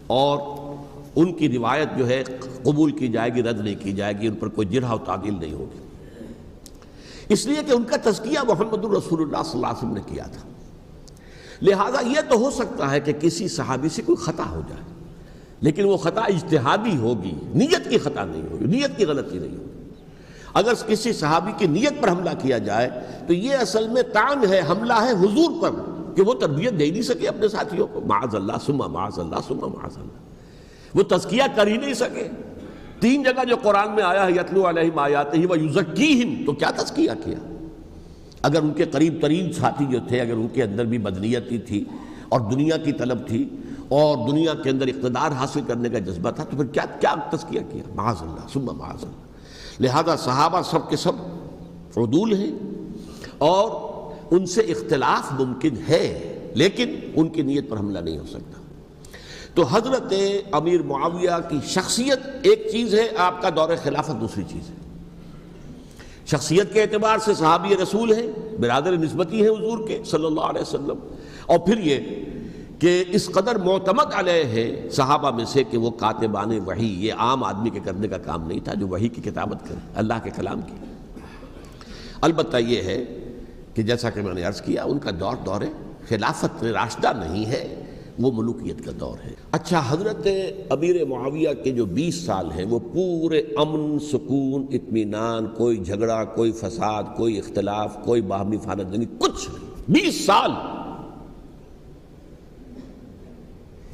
اور ان کی روایت جو ہے قبول کی جائے گی، رد نہیں کی جائے گی، ان پر کوئی جرح و تعدیل نہیں ہوگی، اس لیے کہ ان کا تزکیہ محمد الرسول اللہ صلی اللہ علیہ وسلم نے کیا تھا۔ لہٰذا یہ تو ہو سکتا ہے کہ کسی صحابی سے کوئی خطا ہو جائے، لیکن وہ خطا اجتہادی ہوگی، نیت کی خطا نہیں ہوگی، نیت کی غلطی نہیں ہوگی۔ اگر کسی صحابی کی نیت پر حملہ کیا جائے تو یہ اصل میں طعن ہے، حملہ ہے حضور پر کہ وہ تربیت دے نہیں سکے اپنے ساتھیوں کو، معاذ اللہ ثم معاذ اللہ ثم معاذ اللہ، وہ تزکیہ کر ہی نہیں سکے۔ 3 جگہ جو قرآن میں آیا ہے یتلو علیہم آیاتہ ویزکیہم، تو کیا تزکیہ کیا؟ اگر ان کے قریب ترین ساتھی جو تھے، اگر ان کے اندر بھی بدنیتی تھی اور دنیا کی طلب تھی اور دنیا کے اندر اقتدار حاصل کرنے کا جذبہ تھا، تو پھر کیا تزکیہ کیا؟ معاذ اللہ ثم معاذ اللہ۔ لہذا صحابہ سب کے سب عدول ہیں، اور ان سے اختلاف ممکن ہے، لیکن ان کی نیت پر حملہ نہیں ہو سکتا۔ تو حضرت امیر معاویہ کی شخصیت ایک چیز ہے، آپ کا دور خلافت دوسری چیز ہے۔ شخصیت کے اعتبار سے صحابی رسول ہیں، برادر نسبتی ہیں حضور کے صلی اللہ علیہ وسلم، اور پھر یہ کہ اس قدر معتمد علیہ ہے صحابہ میں سے کہ وہ کاتبان وحی، یہ عام آدمی کے کرنے کا کام نہیں تھا جو وحی کی کتابت کرے، اللہ کے کلام کی۔ البتہ یہ ہے کہ جیسا کہ میں نے عرض کیا ان کا دور خلافت راشدہ نہیں ہے، وہ ملوکیت کا دور ہے۔ اچھا، حضرت امیر معاویہ کے جو 20 سال ہیں وہ پورے امن، سکون، اطمینان، کوئی جھگڑا، کوئی فساد، کوئی اختلاف، کوئی باہمی فانہ جنگی، کچھ نہیں۔ 20 سال،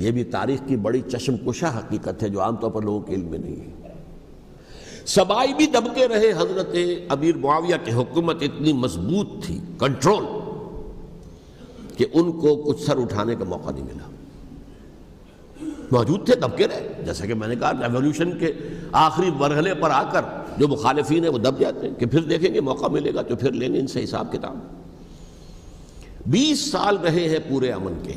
یہ بھی تاریخ کی بڑی چشم کشا حقیقت ہے جو عام طور پر لوگوں کے علم میں نہیں ہے۔ سبائی بھی دبکے رہے، حضرت امیر معاویہ کی حکومت اتنی مضبوط تھی، کنٹرول، کہ ان کو کچھ سر اٹھانے کا موقع نہیں ملا۔ موجود تھے، دبکے رہے، جیسا کہ میں نے کہا ریولوشن کے آخری مرحلے پر آ کر جو مخالفین ہیں وہ دب جاتے ہیں کہ پھر دیکھیں گے، موقع ملے گا تو پھر لیں گے ان سے حساب کتاب۔ 20 سال رہے ہیں پورے امن کے۔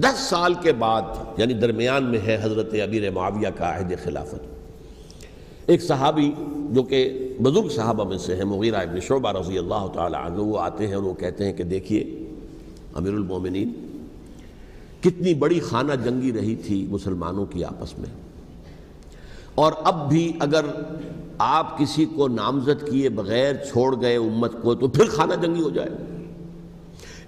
10 سال کے بعد یعنی درمیان میں ہے حضرت امیر معاویہ کا عہد خلافت۔ ایک صحابی جو کہ بزرگ صحابہ میں سے ہیں، مغیرہ ابن شعبہ رضی اللہ تعالی عنہ، وہ آتے ہیں اور وہ کہتے ہیں کہ دیکھیے امیر المومنین، کتنی بڑی خانہ جنگی رہی تھی مسلمانوں کی آپس میں، اور اب بھی اگر آپ کسی کو نامزد کیے بغیر چھوڑ گئے امت کو تو پھر خانہ جنگی ہو جائے۔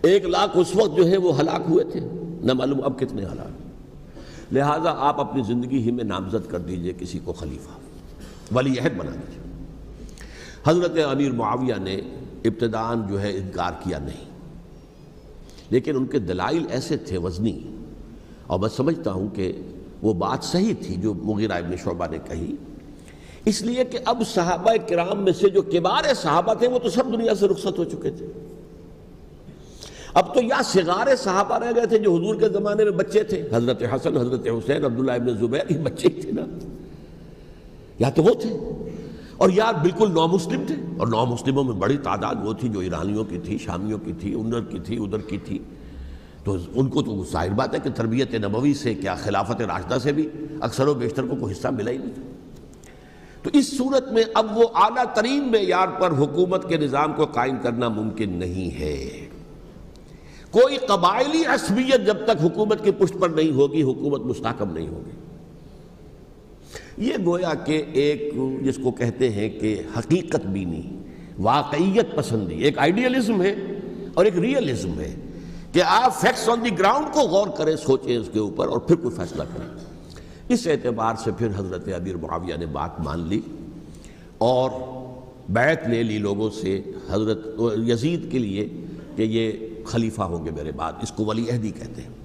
1 لاکھ اس وقت جو ہے وہ ہلاک ہوئے تھے، نہ معلوم اب کتنے ہلاک۔ لہٰذا آپ اپنی زندگی ہی میں نامزد کر دیجئے کسی کو خلیفہ، ولی عہد بنا دیجئے۔ حضرت امیر معاویہ نے ابتداً جو ہے انکار کیا نہیں، لیکن ان کے دلائل ایسے تھے وزنی، اور میں سمجھتا ہوں کہ وہ بات صحیح تھی جو مغیرہ ابن شعبہ نے کہی، اس لیے کہ اب صحابہ کرام میں سے جو کبار صحابہ تھے وہ تو سب دنیا سے رخصت ہو چکے تھے۔ اب تو یا صغار صحابہ رہ گئے تھے جو حضور کے زمانے میں بچے تھے، حضرت حسن، حضرت حسین، عبداللہ ابن زبیر، یہ بچے ہی تھے نا، یا تو وہ تھے، اور یا بالکل نو مسلم تھے، اور نو مسلموں میں بڑی تعداد وہ تھی جو ایرانیوں کی تھی، شامیوں کی تھی، ادھر کی تھی، تو ان کو تو ظاہر بات ہے کہ تربیت نبوی سے کیا خلافت راشدہ سے بھی اکثر و بیشتر کو کوئی حصہ ملا ہی نہیں تھا۔ تو اس صورت میں اب وہ اعلیٰ ترین معیار پر حکومت کے نظام کو قائم کرنا ممکن نہیں ہے۔ کوئی قبائلی عصبیت جب تک حکومت کی پشت پر نہیں ہوگی، حکومت مستحکم نہیں ہوگی۔ یہ گویا کہ ایک جس کو کہتے ہیں کہ حقیقت بینی، واقعیت پسندی، ایک آئیڈیلزم ہے اور ایک ریئلزم ہے کہ آپ فیکٹس آن دی گراؤنڈ کو غور کریں، سوچیں اس کے اوپر اور پھر کوئی فیصلہ کریں۔ اس اعتبار سے پھر حضرت امیر معاویہ نے بات مان لی اور بیعت لے لی لوگوں سے حضرت یزید کے لیے کہ یہ خلیفہ ہوں گے میرے بعد، اس کو ولی عہدی کہتے ہیں۔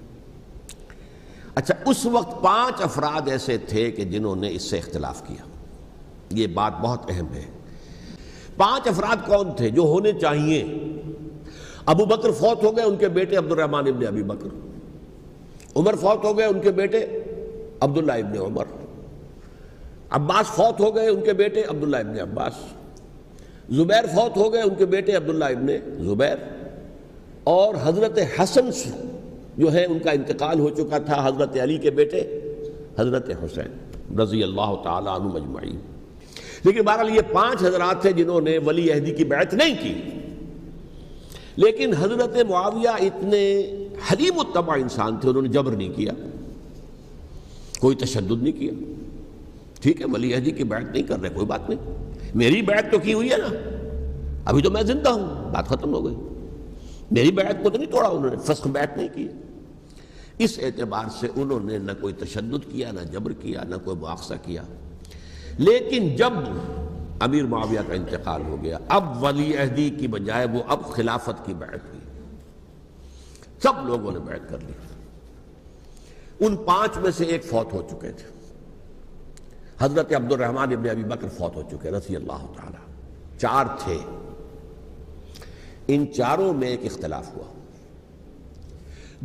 اچھا، اس وقت 5 افراد ایسے تھے کہ جنہوں نے اس سے اختلاف کیا، یہ بات بہت اہم ہے۔ 5 افراد کون تھے جو ہونے چاہیے؟ ابو بکر فوت ہو گئے، ان کے بیٹے عبد الرحمن ابن ابی بکر۔ عمر فوت ہو گئے، ان کے بیٹے عبداللہ ابن عمر۔ عباس فوت ہو گئے، ان کے بیٹے عبداللہ ابن عباس۔ زبیر فوت ہو گئے، ان کے بیٹے عبداللہ ابن زبیر۔ اور حضرت حسن جو ہے ان کا انتقال ہو چکا تھا، حضرت علی کے بیٹے حضرت حسین رضی اللہ تعالی عنہم اجمعین۔ لیکن بہرحال یہ 5 حضرات تھے جنہوں نے ولی عہدی کی بیعت نہیں کی، لیکن حضرت معاویہ اتنے حلیم الطبع انسان تھے، انہوں نے جبر نہیں کیا، کوئی تشدد نہیں کیا۔ ٹھیک ہے، ولی عہدی کی بیعت نہیں کر رہے، کوئی بات نہیں، میری بیعت تو کی ہوئی ہے نا، ابھی تو میں زندہ ہوں، بات ختم ہو گئی، میری بیعت کو تو نہیں توڑا انہوں نے، فسخ بیعت نہیں کی۔ اس اعتبار سے انہوں نے نہ کوئی تشدد کیا، نہ جبر کیا، نہ کوئی مواخذہ کیا۔ لیکن جب امیر معاویہ کا انتقال ہو گیا، اب ولی عہدی کی بجائے وہ اب خلافت کی بیعت ہوئی، سب لوگوں نے بیعت کر لی۔ ان 5 میں سے ایک فوت ہو چکے تھے، حضرت عبد الرحمن ابن ابی بکر فوت ہو چکے رضی اللہ تعالی۔ 4 تھے، ان 4 میں ایک اختلاف ہوا۔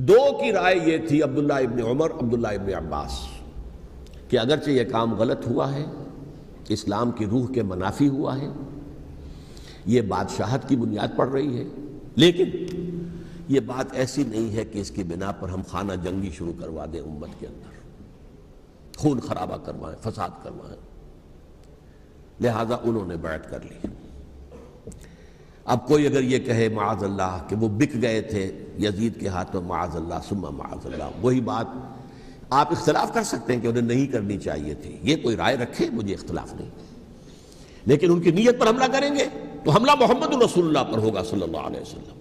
2 کی رائے یہ تھی، عبداللہ ابن عمر، عبداللہ ابن عباس، کہ اگرچہ یہ کام غلط ہوا ہے، اسلام کی روح کے منافی ہوا ہے، یہ بادشاہت کی بنیاد پڑ رہی ہے، لیکن یہ بات ایسی نہیں ہے کہ اس کی بنا پر ہم خانہ جنگی شروع کروا دیں، امت کے اندر خون خرابہ کروائیں، فساد کروائیں۔ لہذا انہوں نے بیعت کر لی۔ اب کوئی اگر یہ کہے معاذ اللہ کہ وہ بک گئے تھے یزید کے ہاتھ میں، معاذ اللہ ثم معاذ اللہ، وہی بات آپ اختلاف کر سکتے ہیں کہ انہیں نہیں کرنی چاہیے تھی، یہ کوئی رائے رکھے، مجھے اختلاف نہیں، لیکن ان کی نیت پر حملہ کریں گے تو حملہ محمد رسول اللہ پر ہوگا صلی اللہ علیہ وسلم۔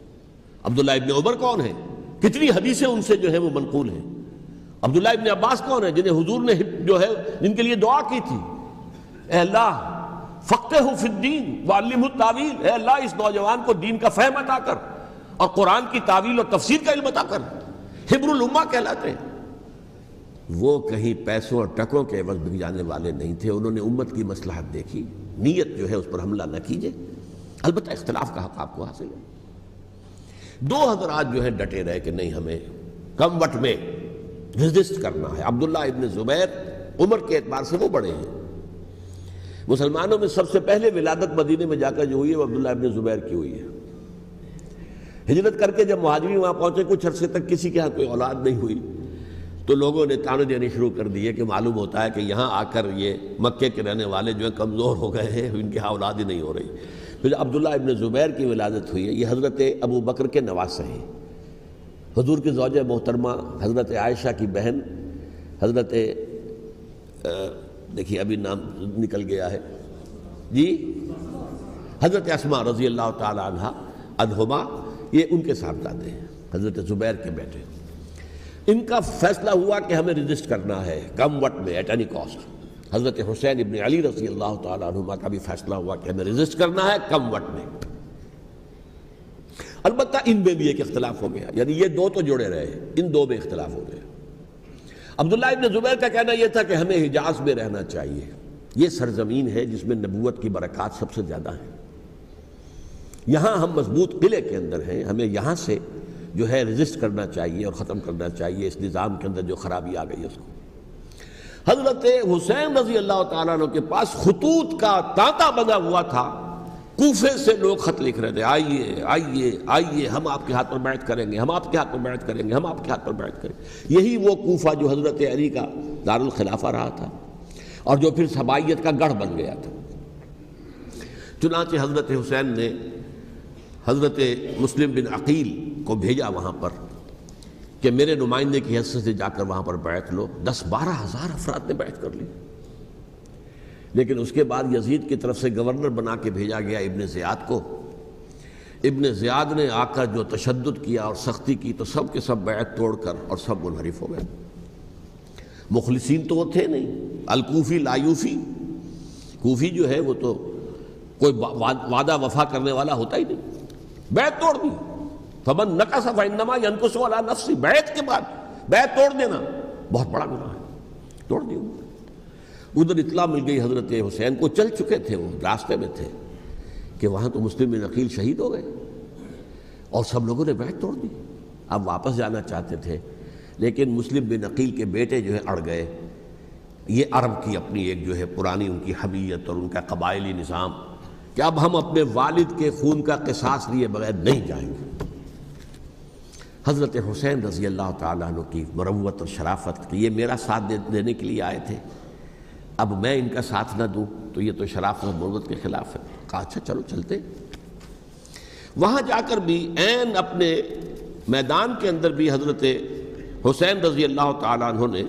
عبداللہ ابن عمر کون ہیں؟ کتنی حدیثیں ان سے جو ہے وہ منقول ہیں۔ عبداللہ ابن عباس کون ہیں؟ جنہیں حضور نے جو ہے جن کے لیے دعا کی تھی، اے اللہ فقہہ فی الدین وعلمہ التاویل، اے اللہ اس نوجوان کو دین کا فہم عطا کر اور قرآن کی تعویل اور تفسیر کا علم عطا کر، حبر الامہ کہلاتے ہیں۔ وہ کہیں پیسوں اور ٹکوں کے عوض بک جانے والے نہیں تھے، انہوں نے امت کی مصلحت دیکھی، نیت جو ہے اس پر حملہ نہ کیجئے، البتہ اختلاف کا حق آپ کو حاصل ہے۔ دو حضرات جو ہے ڈٹے رہے کہ نہیں، ہمیں کم وٹ میں ریزسٹ کرنا ہے۔ عبداللہ ابن زبیر عمر کے اعتبار سے وہ بڑے ہیں، مسلمانوں میں سب سے پہلے ولادت مدینے میں جا کر جو ہوئی ہے وہ عبداللہ ابن زبیر کی ہوئی ہے۔ ہجرت کر کے جب مہاجرین وہاں پہنچے، کچھ عرصے تک کسی کے ہاں کوئی اولاد نہیں ہوئی، تو لوگوں نے تانے دینے شروع کر دیے کہ معلوم ہوتا ہے کہ یہاں آ کر یہ مکے کے رہنے والے جو ہیں کمزور ہو گئے ہیں، ان کے ہاں اولاد ہی نہیں ہو رہی۔ پھر عبداللہ ابن زبیر کی ولادت ہوئی ہے، یہ حضرت ابو بکر کے نواسے ہیں، حضور کی زوجہ محترمہ حضرت عائشہ کی بہن، حضرت دیکھیے ابھی نام نکل گیا ہے جی، حضرت اسماء رضی اللہ تعالی عنہا عنہما، یہ ان کے صاحبزادے ہیں، حضرت زبیر کے بیٹے۔ ان کا فیصلہ ہوا کہ ہمیں ریزسٹ کرنا ہے کم وٹ میں، ایٹ اینی کاسٹ۔ حضرت حسین ابن علی رضی اللہ تعالی عنہما کا بھی فیصلہ ہوا کہ ہمیں ریزسٹ کرنا ہے کم وٹ میں۔ البتہ ان میں بھی ایک اختلاف ہو گیا، یعنی یہ دو تو جڑے رہے، ان دو میں اختلاف ہو گیا۔ عبداللہ ابن زبیر کا کہنا یہ تھا کہ ہمیں حجاز میں رہنا چاہیے، یہ سرزمین ہے جس میں نبوت کی برکات سب سے زیادہ ہیں، یہاں ہم مضبوط قلعے کے اندر ہیں، ہمیں یہاں سے جو ہے ریزسٹ کرنا چاہیے اور ختم کرنا چاہیے اس نظام کے اندر جو خرابی آ گئی ہے اس کو۔ حضرت حسین رضی اللہ تعالیٰ عنہ کے پاس خطوط کا تانتا بنا ہوا تھا، کوفے سے لوگ خط لکھ رہے تھے، آئیے آئیے آئیے، ہم آپ کے ہاتھ پر بیعت کریں گے، ہم آپ کے ہاتھ پر بیعت کریں گے، ہم آپ کے ہاتھ پر بیعت کریں گے۔ یہی وہ کوفہ جو حضرت علی کا دارالخلافہ رہا تھا اور جو پھر سبائیت کا گڑھ بن گیا تھا۔ چنانچہ حضرت حسین نے حضرت مسلم بن عقیل کو بھیجا وہاں پر کہ میرے نمائندے کی حیثیت سے جا کر وہاں پر بیعت لو۔ 10-12 ہزار افراد نے بیعت کر لی، لیکن اس کے بعد یزید کی طرف سے گورنر بنا کے بھیجا گیا ابن زیاد کو۔ ابن زیاد نے آ کر جو تشدد کیا اور سختی کی تو سب کے سب بیعت توڑ کر اور سب منحرف ہو گئے۔ مخلصین تو وہ تھے نہیں، الکوفی لایوفی، کوفی جو ہے وہ تو کوئی وعدہ وفا کرنے والا ہوتا ہی نہیں، بیعت توڑ دی۔ فمن نقص فانما ينقص على نفسه، بیعت کے بعد بیعت توڑ دینا بہت بڑا گناہ ہے، توڑ دی۔ ادھر اطلاع مل گئی حضرت حسین کو، چل چکے تھے، وہ راستے میں تھے کہ وہاں تو مسلم بن عقیل شہید ہو گئے اور سب لوگوں نے بیعت توڑ دی۔ اب واپس جانا چاہتے تھے، لیکن مسلم بن عقیل کے بیٹے جو ہے اڑ گئے۔ یہ عرب کی اپنی ایک جو ہے پرانی ان کی حمیت اور ان کا قبائلی نظام کہ اب ہم اپنے والد کے خون کا قصاص لیے بغیر نہیں جائیں گے۔ حضرت حسین رضی اللہ تعالیٰ عنہ کی مروت اور شرافت کہ یہ میرا ساتھ دینے کے لیے آئے تھے، اب میں ان کا ساتھ نہ دوں تو یہ تو شرافت اور مروت کے خلاف ہے۔ کہا اچھا چلو چلتے۔ وہاں جا کر بھی عین اپنے میدان کے اندر بھی حضرت حسین رضی اللہ تعالیٰ عنہ نے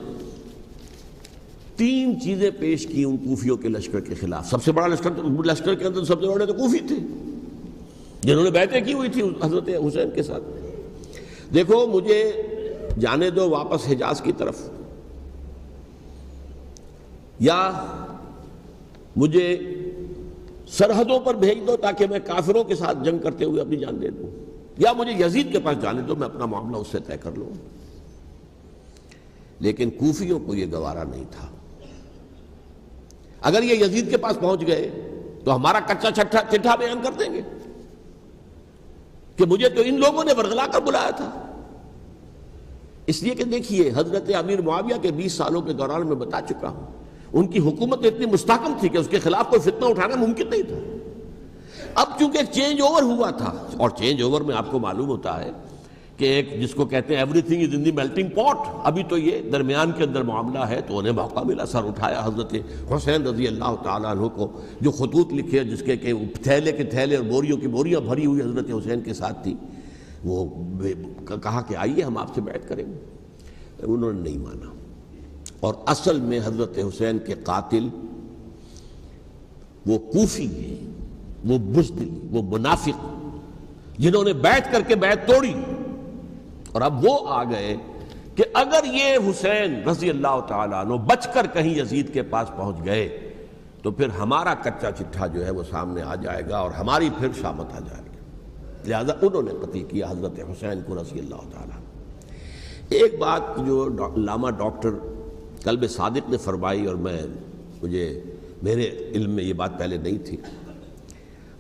3 چیزیں پیش کی ان کوفیوں کے لشکر کے خلاف۔ سب سے بڑا لشکر کے اندر سب سے بڑے تو کوفی تھے جنہوں نے بیعتیں کی ہوئی تھی حضرت حسین کے ساتھ۔ دیکھو مجھے جانے دو واپس حجاز کی طرف، یا مجھے سرحدوں پر بھیج دو تاکہ میں کافروں کے ساتھ جنگ کرتے ہوئے اپنی جان دے دوں، یا مجھے یزید کے پاس جانے دو، میں اپنا معاملہ اس سے طے کر لوں۔ لیکن کوفیوں کو یہ گوارا نہیں تھا۔ اگر یہ یزید کے پاس پہنچ گئے تو ہمارا کچا چٹھا بیان کر دیں گے کہ مجھے تو ان لوگوں نے ورغلا کر بلایا تھا۔ اس لیے کہ دیکھیے حضرت امیر معاویہ کے 20 سالوں کے دوران میں بتا چکا ہوں، ان کی حکومت اتنی مستحکم تھی کہ اس کے خلاف کوئی فتنہ اٹھانا ممکن نہیں تھا۔ اب چونکہ ایک چینج اوور ہوا تھا، اور چینج اوور میں آپ کو معلوم ہوتا ہے کہ ایک جس کو کہتے ہیں every thing is in the melting پاٹ، ابھی تو یہ درمیان کے اندر معاملہ ہے، تو انہیں موقع ملا، سر اٹھایا حضرت حسین رضی اللہ تعالیٰ عنہ کو، جو خطوط لکھے جس کے کہ تھیلے کے تھیلے اور بوریوں کی بوریاں بھری ہوئی حضرت حسین کے ساتھ تھی، وہ کہا کہ آئیے ہم آپ سے بیعت کریں گے، انہوں نے نہیں مانا۔ اور اصل میں حضرت حسین کے قاتل وہ کوفی ہیں، وہ بزدل، وہ منافق، جنہوں نے بیعت کر کے بیعت توڑی، اور اب وہ آ گئے کہ اگر یہ حسین رضی اللہ تعالیٰ عنہ بچ کر کہیں یزید کے پاس پہنچ گئے تو پھر ہمارا کچا چٹھا جو ہے وہ سامنے آ جائے گا اور ہماری پھر شامت آ جائے گی، لہذا انہوں نے قتل کیا حضرت حسین کو رضی اللہ تعالیٰ۔ ایک بات جو علامہ ڈاکٹر قلب صادق نے فرمائی، اور میرے علم میں یہ بات پہلے نہیں تھی،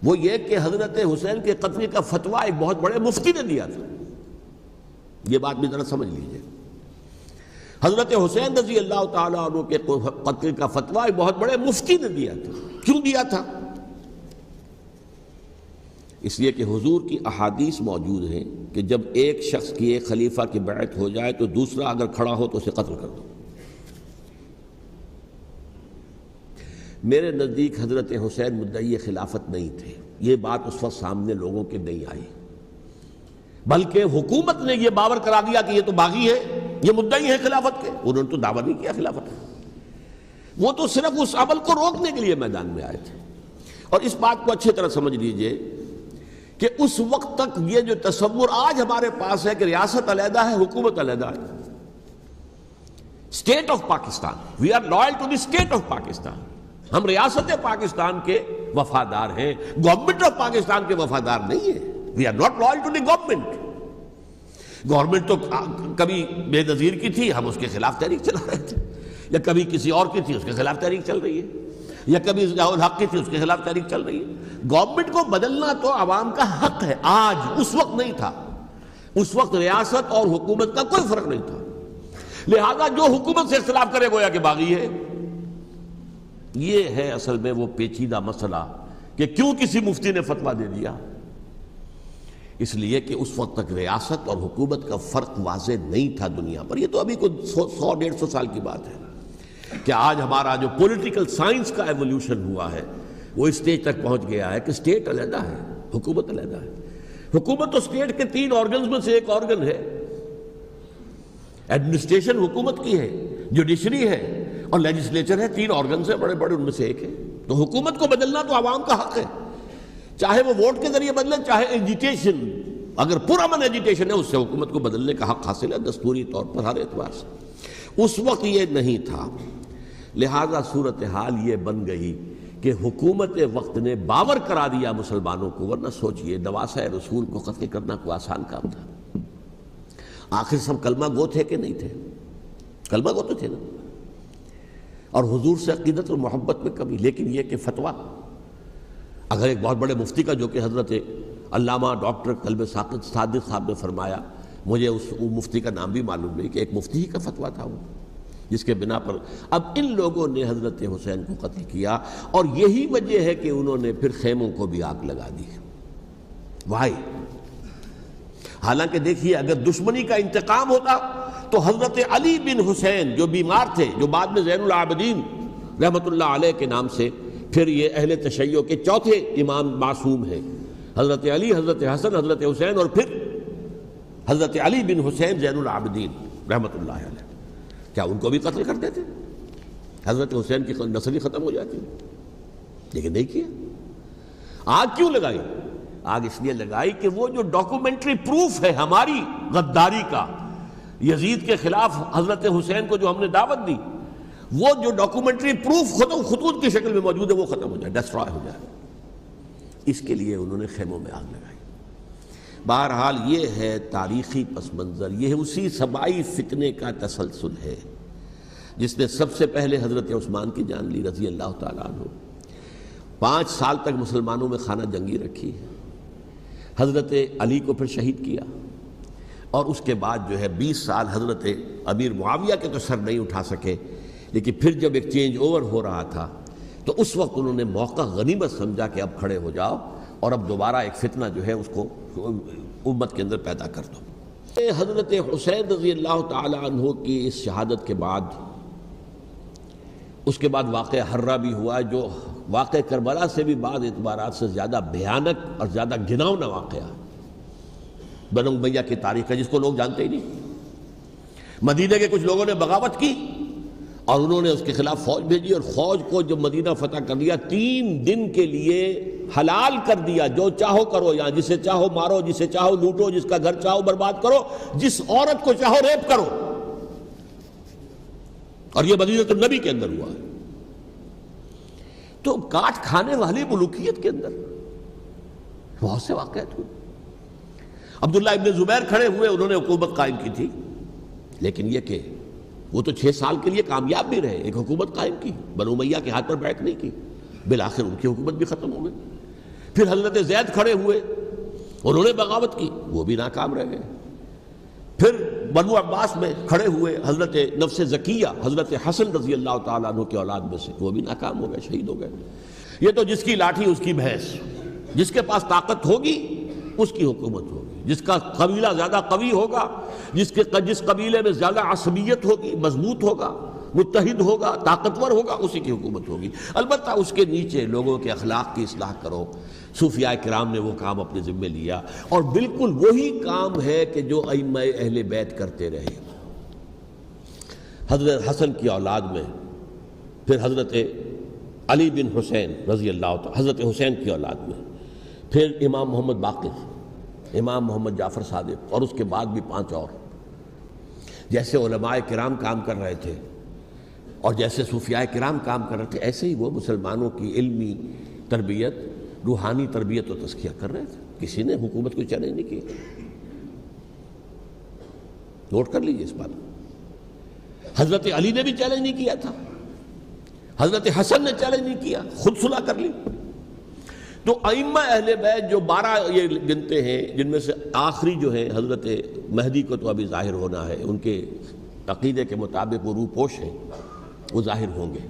وہ یہ کہ حضرت حسین کے قتل کا فتویٰ ایک بہت بڑے مفتی نے دیا تھا۔ یہ بات بھی ذرا سمجھ لیجئے، حضرت حسین رضی اللہ تعالیٰ عنہ کے قتل کا فتویٰ ایک بہت بڑے مفتی نے دیا تھا۔ کیوں دیا تھا؟ اس لیے کہ حضور کی احادیث موجود ہیں کہ جب ایک شخص کی ایک خلیفہ کی بیعت ہو جائے تو دوسرا اگر کھڑا ہو تو اسے قتل کر دو۔ میرے نزدیک حضرت حسین مدعی خلافت نہیں تھے، یہ بات اس وقت سامنے لوگوں کے نہیں آئی، بلکہ حکومت نے یہ باور کرا دیا کہ یہ تو باغی ہے، یہ مدعی ہے خلافت کے، انہوں نے تو دعویٰ نہیں کیا خلافت کا، وہ تو صرف اس عمل کو روکنے کے لیے میدان میں آئے تھے۔ اور اس بات کو اچھی طرح سمجھ لیجئے کہ اس وقت تک یہ جو تصور آج ہمارے پاس ہے کہ ریاست علیحدہ ہے، حکومت علیحدہ ہے، state of Pakistan, we are loyal to the state of Pakistan, ہم ریاست پاکستان کے وفادار ہیں، گورنمنٹ آف پاکستان کے وفادار نہیں ہیں، we are not loyal to the government. Government تو کبھی بے نظیر کی تھی، ہم اس کے خلاف تحریک چلا رہے تھے، یا کبھی کسی اور کی تھی، اس کے خلاف تحریک چل رہی ہے، یا کبھی ضیاء الحق کی تھی، اس کے خلاف تحریک چل رہی ہے۔ گورنمنٹ کو بدلنا تو عوام کا حق ہے، آج، اس وقت نہیں تھا، اس وقت ریاست اور حکومت کا کوئی فرق نہیں تھا، لہذا جو حکومت سے اختلاف کرے گویا کہ باغی ہے۔ یہ ہے اصل میں وہ پیچیدہ مسئلہ کہ کیوں کسی مفتی نے فتویٰ دے دیا، اس لیے کہ اس وقت تک ریاست اور حکومت کا فرق واضح نہیں تھا دنیا پر۔ یہ تو ابھی کوئی 100-150 سال کی بات ہے کہ آج ہمارا جو پولیٹیکل سائنس کا ایولیوشن ہوا ہے وہ اس اسٹیج تک پہنچ گیا ہے کہ اسٹیٹ علیحدہ ہے، حکومت علیحدہ ہے۔ حکومت تو اسٹیٹ کے 3 آرگنز میں سے ایک آرگن ہے، ایڈمنسٹریشن حکومت کی ہے، جوڈیشری ہے اور لیجسلیچر ہے، 3 آرگنز ہیں بڑے بڑے، ان میں سے ایک ہے۔ تو حکومت کو بدلنا تو عوام کا حق ہے، چاہے وہ ووٹ کے ذریعے بدلیں، چاہے ایجیٹیشن، اگر پرامن ایجیٹیشن ہے اس سے حکومت کو بدلنے کا حق حاصل ہے دستوری طور پر ہر اعتبار سے۔ اس وقت یہ نہیں تھا، لہذا صورتحال یہ بن گئی کہ حکومت وقت نے باور کرا دیا مسلمانوں کو، ورنہ سوچئے نواسہ رسول کو قتل کرنا کوئی آسان کام تھا؟ آخر سب کلمہ گو تھے کہ نہیں تھے؟ کلمہ گو تو تھے نا، اور حضور سے عقیدت اور محبت میں کمی، لیکن یہ کہ فتویٰ اگر ایک بہت بڑے مفتی کا، جو کہ حضرت علامہ ڈاکٹر قلب صادق صاحب نے فرمایا، مجھے اس مفتی کا نام بھی معلوم نہیں، کہ ایک مفتی ہی کا فتویٰ تھا وہ، جس کے بنا پر اب ان لوگوں نے حضرت حسین کو قتل کیا، اور یہی وجہ ہے کہ انہوں نے پھر خیموں کو بھی آگ لگا دی۔ وائی؟ حالانکہ دیکھیے اگر دشمنی کا انتقام ہوتا تو حضرت علی بن حسین جو بیمار تھے، جو بعد میں زین العابدین رحمۃ اللہ علیہ کے نام سے پھر یہ اہل تشیع کے چوتھے امام معصوم ہیں، حضرت علی، حضرت حسن، حضرت حسین، اور پھر حضرت علی بن حسین زین العابدین رحمۃ اللہ علیہ، کیا ان کو بھی قتل کر دیتے؟ حضرت حسین کی نسل ہی ختم ہو جاتی، لیکن نہیں کیا۔ آگ کیوں لگائی؟ آگ اس لیے لگائی کہ وہ جو ڈاکومنٹری پروف ہے ہماری غداری کا یزید کے خلاف حضرت حسین کو جو ہم نے دعوت دی، وہ جو ڈاکومنٹری پروف خطوط کی شکل میں موجود ہے وہ ختم ہو جائے، ڈسٹرائے ہو جائے، اس کے لیے انہوں نے خیموں میں آگ لگائی۔ بہرحال یہ ہے تاریخی پس منظر، یہ اسی سبائی فتنے کا تسلسل ہے جس نے سب سے پہلے حضرت عثمان کی جان لی رضی اللہ تعالیٰ عنہ، 5 سال تک مسلمانوں میں خانہ جنگی رکھی، حضرت علی کو پھر شہید کیا، اور اس کے بعد جو ہے 20 سال حضرت امیر معاویہ کے تو سر نہیں اٹھا سکے، لیکن پھر جب ایک چینج اوور ہو رہا تھا تو اس وقت انہوں نے موقع غنیمت سمجھا کہ اب کھڑے ہو جاؤ اور اب دوبارہ ایک فتنہ جو ہے اس کو امت کے اندر پیدا کر دو۔ حضرت حسین رضی اللہ تعالی عنہ کی اس شہادت کے بعد اس کے بعد واقعہ حرہ بھی ہوا، جو واقعہ کربلا سے بھی بعض اعتبارات سے زیادہ بھیانک اور زیادہ گھناؤنا واقعہ ہے۔ بنو امیہ کی تاریخ ہے جس کو لوگ جانتے ہی نہیں۔ مدینہ کے کچھ لوگوں نے بغاوت کی اور انہوں نے اس کے خلاف فوج بھیجی، اور فوج کو جب مدینہ فتح کر دیا 3 دن کے لیے حلال کر دیا، جو چاہو کرو، یہاں جسے چاہو مارو، جسے چاہو لوٹو، جس کا گھر چاہو برباد کرو، جس عورت کو چاہو ریپ کرو۔ اور یہ مدینہ النبی کے اندر ہوا ہے۔ تو کاٹ کھانے والی ملوکیت کے اندر بہت سے واقعات ہوئے۔ عبداللہ ابن زبیر کھڑے ہوئے، انہوں نے حکومت قائم کی تھی، لیکن یہ کہ وہ تو 6 سال کے لیے کامیاب بھی رہے، ایک حکومت قائم کی، بنو امیہ کے ہاتھ پر بیعت نہیں کی، بالآخر ان کی حکومت بھی ختم ہو گئی۔ پھر حضرت زید کھڑے ہوئے، انہوں نے بغاوت کی، وہ بھی ناکام رہ گئے۔ پھر بنو عباس میں کھڑے ہوئے حضرت نفس زکیہ، حضرت حسن رضی اللہ تعالیٰ عنہ کی اولاد میں سے، وہ بھی ناکام ہو گئے، شہید ہو گئے۔ یہ تو جس کی لاٹھی اس کی بھینس، جس کے پاس طاقت ہوگی اس کی حکومت ہوگی، جس کا قبیلہ زیادہ قوی ہوگا، جس قبیلے میں زیادہ عصبیت ہوگی، مضبوط ہوگا، متحد ہوگا، طاقتور ہوگا، اسی کی حکومت ہوگی۔ البتہ اس کے نیچے لوگوں کے اخلاق کی اصلاح کرو۔ صوفیاء کرام نے وہ کام اپنے ذمے لیا، اور بالکل وہی کام ہے کہ جو ائمہ اہل بیت کرتے رہے۔ حضرت حسن کی اولاد میں پھر حضرت علی بن حسین رضی اللہ تعالی، حضرت حسین کی اولاد میں پھر امام محمد باقر، امام محمد جعفر صادق، اور اس کے بعد بھی 5 اور۔ جیسے علماء کرام کام کر رہے تھے اور جیسے صوفیاء کرام کام کر رہے تھے، ایسے ہی وہ مسلمانوں کی علمی تربیت، روحانی تربیت و تزکیہ کر رہے تھے۔ کسی نے حکومت کو چیلنج نہیں کیا۔ نوٹ کر لیجیے اس بات کو۔ حضرت علی نے بھی چیلنج نہیں کیا تھا، حضرت حسن نے چیلنج نہیں کیا، خود صلح کر لی۔ تو ائمہ اہل بیت جو 12 یہ گنتے ہیں، جن میں سے آخری جو ہے حضرت مہدی کو تو ابھی ظاہر ہونا ہے، ان کے عقیدے کے مطابق وہ روح پوش ہیں، وہ ظاہر ہوں گے۔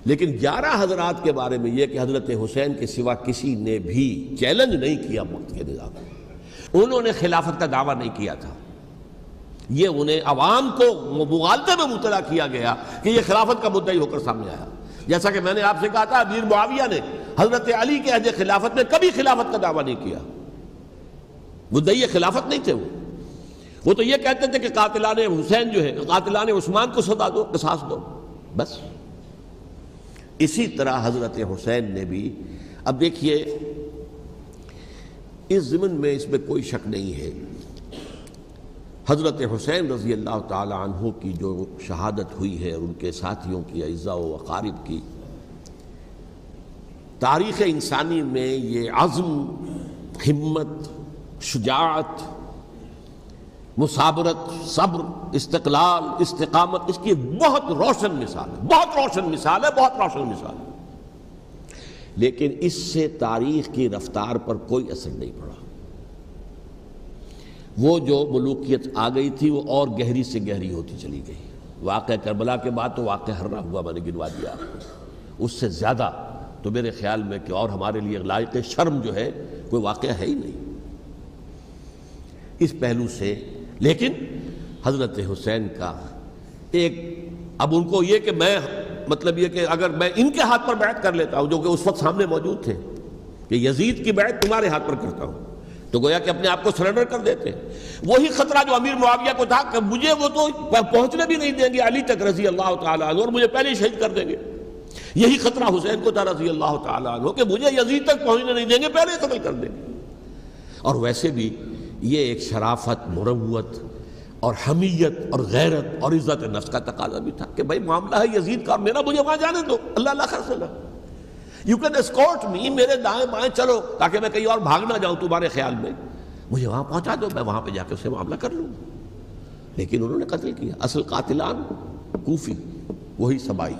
لیکن 11 حضرات کے بارے میں یہ کہ حضرت حسین کے سوا کسی نے بھی چیلنج نہیں کیا وقت کے نظام کو، انہوں نے خلافت کا دعویٰ نہیں کیا تھا۔ یہ انہیں عوام کو مغالطے میں مبتلا کیا گیا کہ یہ خلافت کا مدعی ہو کر سامنے آیا۔ جیسا کہ میں نے آپ سے کہا تھا، امیر معاویہ نے حضرت علی کے عہد خلافت میں کبھی خلافت کا دعویٰ نہیں کیا، مدعی خلافت نہیں تھے وہ تو یہ کہتے تھے کہ قاتلان حسین جو ہے، قاتلان عثمان کو سزا دو، قصاص دو، بس۔ اسی طرح حضرت حسین نے بھی، اب دیکھیے اس ضمن میں اس میں کوئی شک نہیں ہے، حضرت حسین رضی اللہ تعالی عنہ کی جو شہادت ہوئی ہے، اور ان کے ساتھیوں کی، اعزاء و اقارب کی، تاریخ انسانی میں یہ عزم، ہمت، شجاعت، مثابرت، صبر، استقلال، استقامت، اس کی بہت روشن مثال ہے، بہت روشن مثال ہے، بہت روشن مثال ہے۔ لیکن اس سے تاریخ کی رفتار پر کوئی اثر نہیں پڑا۔ وہ جو ملوکیت آ گئی تھی وہ اور گہری سے گہری ہوتی چلی گئی۔ واقعہ کربلا کے بعد تو واقعہ حرہ ہوا، میں نے گنوا دیا آپ کو، اس سے زیادہ تو میرے خیال میں کہ اور ہمارے لیے لائق شرم جو ہے کوئی واقعہ ہے ہی نہیں اس پہلو سے۔ لیکن حضرت حسین کا ایک، اب ان کو یہ کہ میں، مطلب یہ کہ اگر میں ان کے ہاتھ پر بیعت کر لیتا ہوں، جو کہ اس وقت سامنے موجود تھے، کہ یزید کی بیعت تمہارے ہاتھ پر کرتا ہوں، تو گویا کہ اپنے آپ کو سرنڈر کر دیتے۔ وہی خطرہ جو امیر معاویہ کو تھا کہ مجھے وہ تو پہنچنے بھی نہیں دیں گے علی تک رضی اللہ تعالیٰ عنہ، اور مجھے پہلے ہی شہید کر دیں گے۔ یہی خطرہ حسین کو تھا رضی اللہ تعالیٰ عنہ کہ مجھے یزید تک پہنچنے نہیں دیں گے، پہلے قتل کر دیں گے۔ اور ویسے بھی یہ ایک شرافت، مروت اور حمیت اور غیرت اور عزت نفس کا تقاضا بھی تھا کہ بھائی معاملہ ہے یزید کا، میرا مجھے وہاں جانے دو، اللہ اللہ خرصلہ، یو کین اسکورٹ می، میرے دائیں بائیں چلو تاکہ میں کہیں اور بھاگ نہ جاؤں تمہارے خیال میں، مجھے وہاں پہنچا دو، میں وہاں پہ جا کے اسے معاملہ کر لوں۔ لیکن انہوں نے قتل کیا۔ اصل قاتلان کوفی، وہی سبائی۔